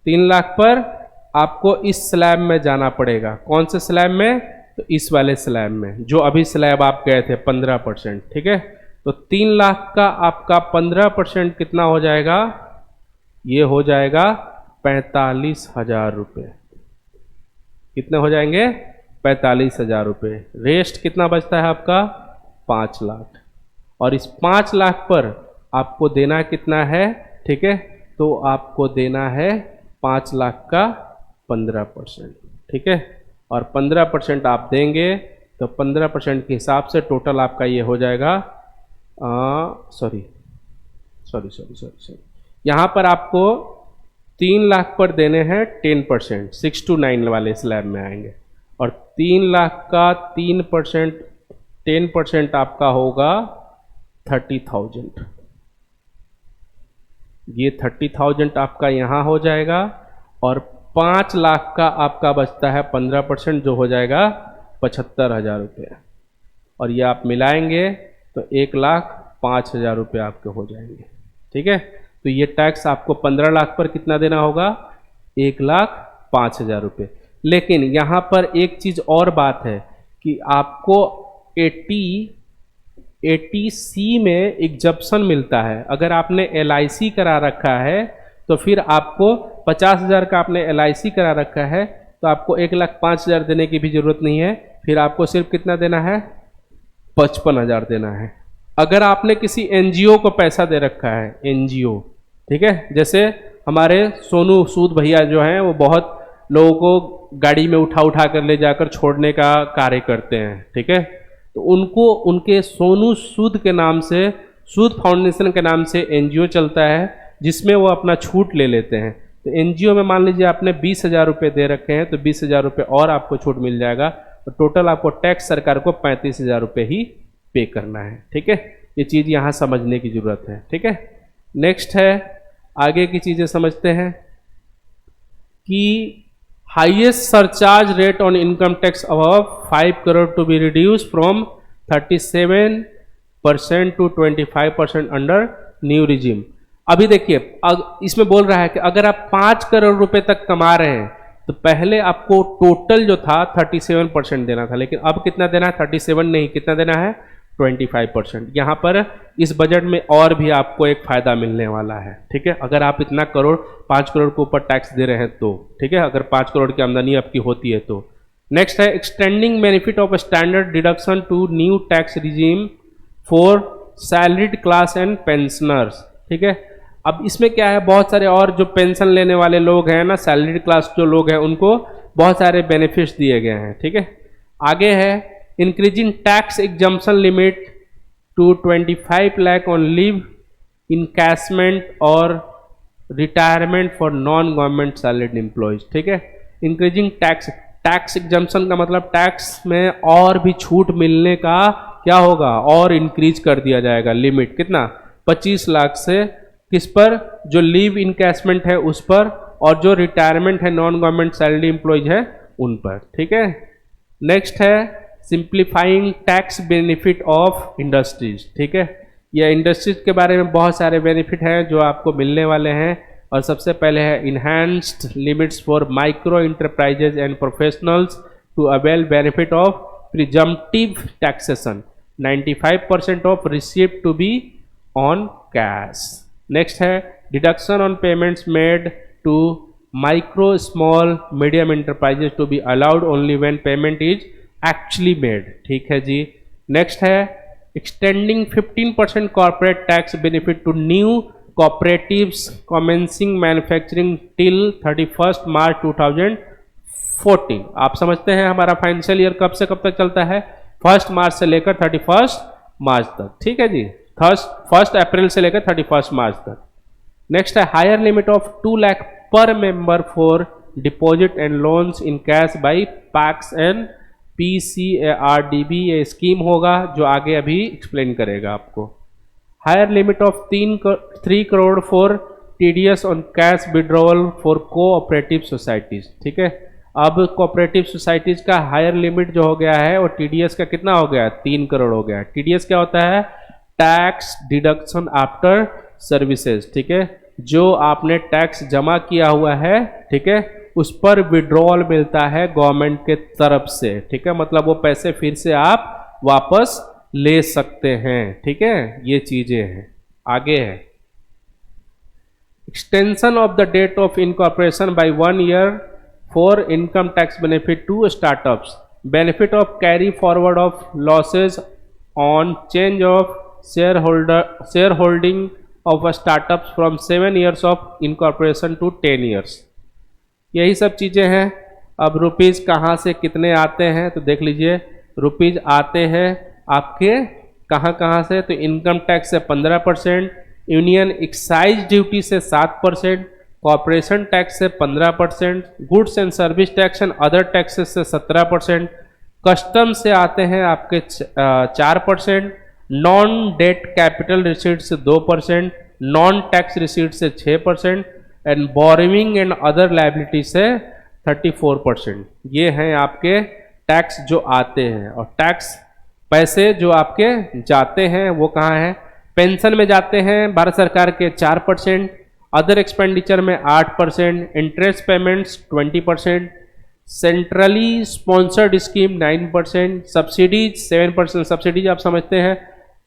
3 लाख पर आपको इस स्लैब में जाना पड़ेगा। कौन से स्लैब में, तो इस वाले स्लैब में, जो अभी स्लैब आप गए थे 15%। ठीक है, तो 3 लाख का आपका 15% कितना हो जाएगा, ये हो जाएगा 45,000 रुपये। कितने हो जाएंगे, 45,000 रुपये। रेस्ट कितना बचता है आपका, 5 लाख। और इस 5 लाख पर आपको देना कितना है, ठीक है, तो आपको देना है 5 लाख का 15%। ठीक है, और 15% आप देंगे तो 15% के हिसाब से टोटल आपका ये हो जाएगा, सॉरी, यहाँ पर आपको 3 लाख पर देने हैं 10%, 6 to 9 वाले स्लैब में आएंगे। और 3 लाख का 3%, 10% आपका होगा 30,000। ये 30,000 आपका यहाँ हो जाएगा। और 5 लाख का आपका बचता है 15%, जो हो जाएगा 75,000 रुपये। और ये आप मिलाएंगे तो 1,05,000 रुपये आपके हो जाएंगे। ठीक है, तो ये टैक्स आपको 15 लाख पर कितना देना होगा, 1,05,000 रुपये। लेकिन यहाँ पर एक चीज़ और बात है कि आपको 80C में एग्जप्शन मिलता है। अगर आपने LIC करा रखा है तो फिर आपको 50,000 का आपने LIC करा रखा है तो आपको 1,05,000 देने की भी जरूरत नहीं है। फिर आपको सिर्फ कितना देना है, 55,000 देना है। अगर आपने किसी NGO को पैसा दे रखा है, NGO, ठीक है, जैसे हमारे सोनू सूद भैया जो हैं वो बहुत लोगों को गाड़ी में उठा उठा कर ले जाकर छोड़ने का कार्य करते हैं। ठीक है, तो उनको उनके सोनू सूद के नाम से, सूद फाउंडेशन के नाम से NGO चलता है जिसमें वो अपना छूट ले लेते हैं। तो NGO में मान लीजिए आपने 20,000 रुपये दे रखे हैं तो 20,000 रुपये और आपको छूट मिल जाएगा। तो टोटल आपको टैक्स सरकार को 35,000 रुपये ही पे करना है। ठीक है, ये चीज़ यहाँ समझने की ज़रूरत है। ठीक है, नेक्स्ट है, आगे की चीज़ें समझते हैं कि highest surcharge rate on income tax above 5 crore to be reduced from 37% to 25% under new regime. अभी देखिए, इसमें बोल रहा है कि अगर आप 5 करोड़ रुपए तक कमा रहे हैं तो पहले आपको टोटल जो था 37% देना था, लेकिन अब कितना देना है, 37 नहीं, कितना देना है, 25%। यहाँ पर इस बजट में और भी आपको एक फ़ायदा मिलने वाला है, ठीक है, अगर आप इतना करोड़ 5 करोड़ के ऊपर टैक्स दे रहे हैं तो, ठीक है, अगर 5 करोड़ की आमदनी आपकी होती है तो। नेक्स्ट है extending benefit of standard deduction to new tax regime for salaried class and pensioners, ठीक है। अब इसमें क्या है, बहुत सारे और जो पेंशन लेने वाले लोग हैं ना, सैलरीड क्लास जो लोग हैं, उनको बहुत सारे बेनिफिट्स दिए गए हैं, ठीक है। आगे है increasing tax exemption limit to 25 lakh on leave encashment और retirement for non government salaried employees, ठीक है। इंक्रीजिंग टैक्स एग्जम्पशन का मतलब टैक्स में और भी छूट मिलने का क्या होगा, और इंक्रीज कर दिया जाएगा लिमिट, कितना, 25 लाख से किस पर, जो लीव इनकैशमेंट है उस पर, और जो रिटायरमेंट है नॉन गवर्नमेंट सैलरी एम्प्लॉयज है उन पर, ठीक है। नेक्स्ट है simplifying tax benefit of industries, ठीक है। यह इंडस्ट्रीज के बारे में बहुत सारे बेनिफिट हैं जो आपको मिलने वाले हैं, और सबसे पहले है enhanced limits for micro enterprises and professionals to avail benefit of presumptive taxation, 95% of received to be on cash. Next है deduction on payments made to micro small medium enterprises to be allowed only when payment is actually made, ठीक है जी। नेक्स्ट है extending 15% corporate tax benefit to new cooperatives commencing manufacturing till 31 March 2014। आप समझते हैं हमारा फाइनेंशियल ईयर कब से कब तक चलता है, 1 मार्च से लेकर 31 मार्च तक, ठीक है जी, 1 अप्रैल से लेकर 31 मार्च तक। नेक्स्ट है हायर लिमिट ऑफ 2 लाख पर member for deposit and loans in cash by PACS and PCARDB, ये स्कीम होगा जो आगे अभी एक्सप्लेन करेगा आपको। Higher limit of 3 crore for TDS on cash withdrawal for cooperative societies, ठीक है। अब कोऑपरेटिव सोसाइटीज का हायर लिमिट जो हो गया है वो TDS का कितना हो गया, 3 करोड़ हो गया। TDS क्या होता है, टैक्स डिडक्शन आफ्टर सर्विसेज, ठीक है, जो आपने टैक्स जमा किया हुआ है, ठीक है, उस पर विड्रॉल मिलता है गवर्नमेंट के तरफ से, ठीक है, मतलब वो पैसे फिर से आप वापस ले सकते हैं, ठीक है, ये चीजें हैं। आगे है extension of the date of incorporation by 1 year for income tax benefit to startups, benefit of carry forward of losses on change of share holding of startups from 7 years of incorporation to 10 years। यही सब चीज़ें हैं। अब रुपीज़ कहाँ से कितने आते हैं तो देख लीजिए, रुपीज़ आते हैं आपके कहाँ से, तो इनकम टैक्स से 15%, यूनियन एक्साइज ड्यूटी से 7%, कॉर्पोरेशन टैक्स से 15%, goods and service tax and other taxes से 17%, कस्टम से आते हैं आपके 4%, नॉन डेट कैपिटल रिसीट से 2%, नॉन टैक्स रिसीट से 6%, and borrowing and other liability से 34%। ये हैं आपके टैक्स जो आते हैं। और टैक्स पैसे जो आपके जाते हैं वो कहाँ हैं, पेंशन में जाते हैं भारत सरकार के 4%, अदर एक्सपेंडिचर में 8%, interest payments 20%, centrally sponsored scheme 9%, subsidies 7%। Subsidies आप समझते हैं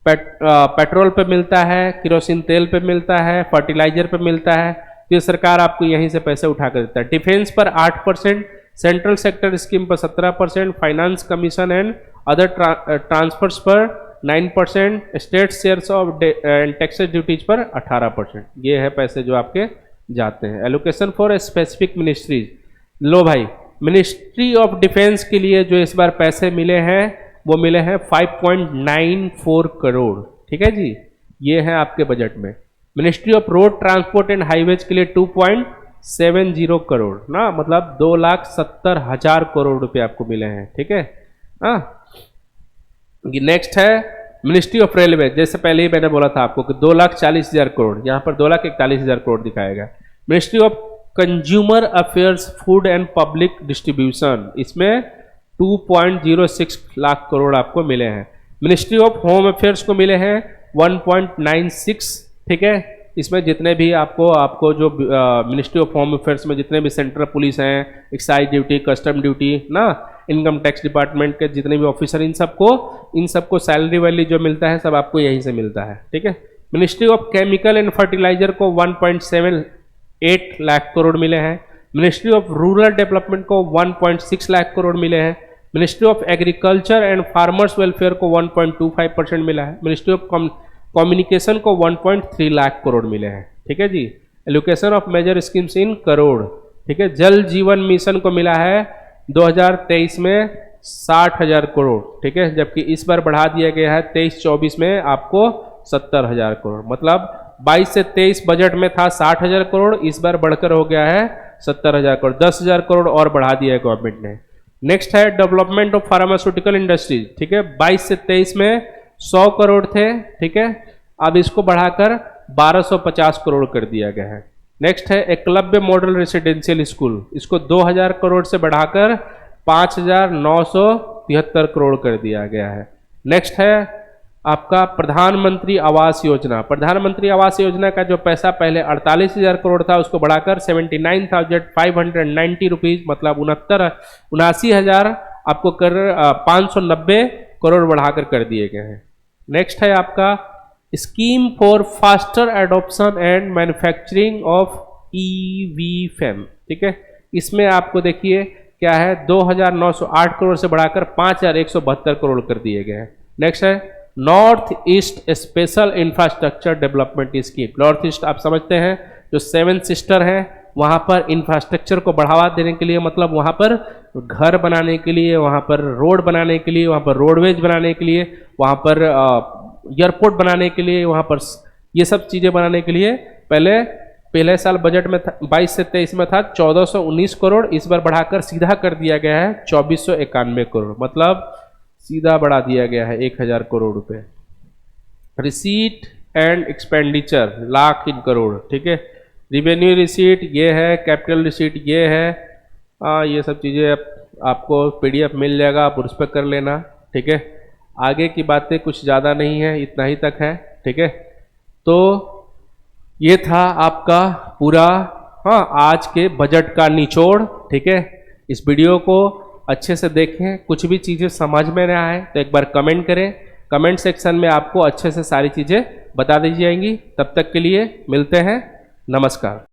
पेट्रोल पे मिलता है, किरोसिन तेल पे मिलता है, फर्टिलाइजर पे मिलता है, तो ये सरकार आपको यहीं से पैसे उठा कर देता है। डिफेंस पर 8%, सेंट्रल सेक्टर स्कीम पर 17%, finance commission and other transfers पर 9%, state shares of taxes duties पर 18%। ये है पैसे जो आपके जाते हैं। एलोकेशन फॉर स्पेसिफिक मिनिस्ट्रीज, लो भाई, मिनिस्ट्री ऑफ डिफेंस के लिए जो इस बार पैसे मिले हैं वो मिले हैं 5.94 करोड़, ठीक है जी, ये है आपके बजट में। Ministry of road transport and highways के लिए 2.70 करोड़ ना, मतलब 2,70,000 करोड़ रुपए आपको मिले हैं, ठीक है। हाँ, नेक्स्ट है मिनिस्ट्री ऑफ रेलवे, जैसे पहले ही मैंने बोला था आपको कि 2,40,000 करोड़, यहाँ पर 2,41,000 करोड़ दिखाएगा। Ministry of consumer affairs food and public distribution, इसमें 2.06 लाख करोड़ आपको मिले हैं। मिनिस्ट्री ऑफ होम अफेयर्स को मिले हैं 1.96, ठीक है। इसमें जितने भी आपको जो मिनिस्ट्री ऑफ होम अफेयर्स में जितने भी सेंट्रल पुलिस हैं, एक्साइज ड्यूटी, कस्टम ड्यूटी ना, इनकम टैक्स डिपार्टमेंट के जितने भी ऑफिसर, इन सबको सैलरी वैली जो मिलता है सब आपको यहीं से मिलता है, ठीक है। Ministry of chemical and fertilizer को 1.78 लाख करोड़ मिले हैं। मिनिस्ट्री ऑफ रूरल डेवलपमेंट को 1.6 लाख करोड़ मिले हैं। Ministry of agriculture and farmers welfare को 1.25% मिला है। मिनिस्ट्री ऑफ कम्युनिकेशन को 1.3 लाख करोड़ मिले हैं, ठीक है जी। Allocation of major schemes in crore, ठीक है। जल जीवन मिशन को मिला है 2023 में 60,000 करोड़, ठीक है, जबकि इस बार बढ़ा दिया गया है 23-24 में आपको 70,000 करोड़। मतलब 22 से 23 बजट में था 60,000 करोड़, इस बार बढ़कर हो गया है 70,000 करोड़, 10,000 करोड़ और बढ़ा दिया है गवर्नमेंट ने। नेक्स्ट है डेवलपमेंट ऑफ फार्मास्यूटिकल इंडस्ट्रीज, ठीक है। 22 से 23 में 100 करोड़ थे, ठीक है, अब इसको बढ़ाकर 1250 करोड़ कर दिया गया है। नेक्स्ट है एकलव्य मॉडल रेसिडेंशियल स्कूल, इसको 2000 करोड़ से बढ़ाकर 5,973 करोड़ कर दिया गया है। नेक्स्ट है आपका प्रधानमंत्री आवास योजना। प्रधानमंत्री आवास योजना का जो पैसा पहले 48,000 करोड़ था उसको बढ़ाकर 79,590 रुपीज़, मतलब 79,590 आपको कर 590 करोड़ बढ़ाकर कर दिए गए हैं। नेक्स्ट है आपका scheme for faster adoption and manufacturing of EV-FAM, ठीक है। इसमें आपको देखिए क्या है 2,908 करोड़ से बढ़ाकर 5,172 करोड़ कर दिए गए हैं। नेक्स्ट है north east special infrastructure development scheme. North east आप समझते हैं जो 7 सिस्टर है, वहाँ पर इंफ्रास्ट्रक्चर को बढ़ावा देने के लिए, मतलब वहाँ पर घर बनाने के लिए, वहाँ पर रोड बनाने के लिए, वहाँ पर रोडवेज बनाने के लिए, वहाँ पर एयरपोर्ट बनाने के लिए, वहाँ पर ये सब चीज़ें बनाने के लिए पहले साल बजट में था 22 से 23 में था 1419 करोड़, इस बार बढ़ाकर सीधा कर दिया गया है 2491 करोड़, मतलब सीधा बढ़ा दिया गया है 1000 करोड़ रुपए। रिसीट एंड एक्सपेंडिचर लाख इन करोड़, ठीक है। रिवेन्यू रिसीट ये है, कैपिटल रिसीट ये है, ये सब चीज़ें आपको PDF मिल जाएगा, आप उस पर कर लेना, ठीक है। आगे की बातें कुछ ज़्यादा नहीं है, इतना ही तक है, ठीक है। तो ये था आपका पूरा आज के बजट का निचोड़, ठीक है। इस वीडियो को अच्छे से देखें, कुछ भी चीज़ें समझ में ना आए तो एक बार कमेंट करें, कमेंट सेक्शन में आपको अच्छे से सारी चीज़ें बता दी जाएंगी। तब तक के लिए मिलते हैं, नमस्कार।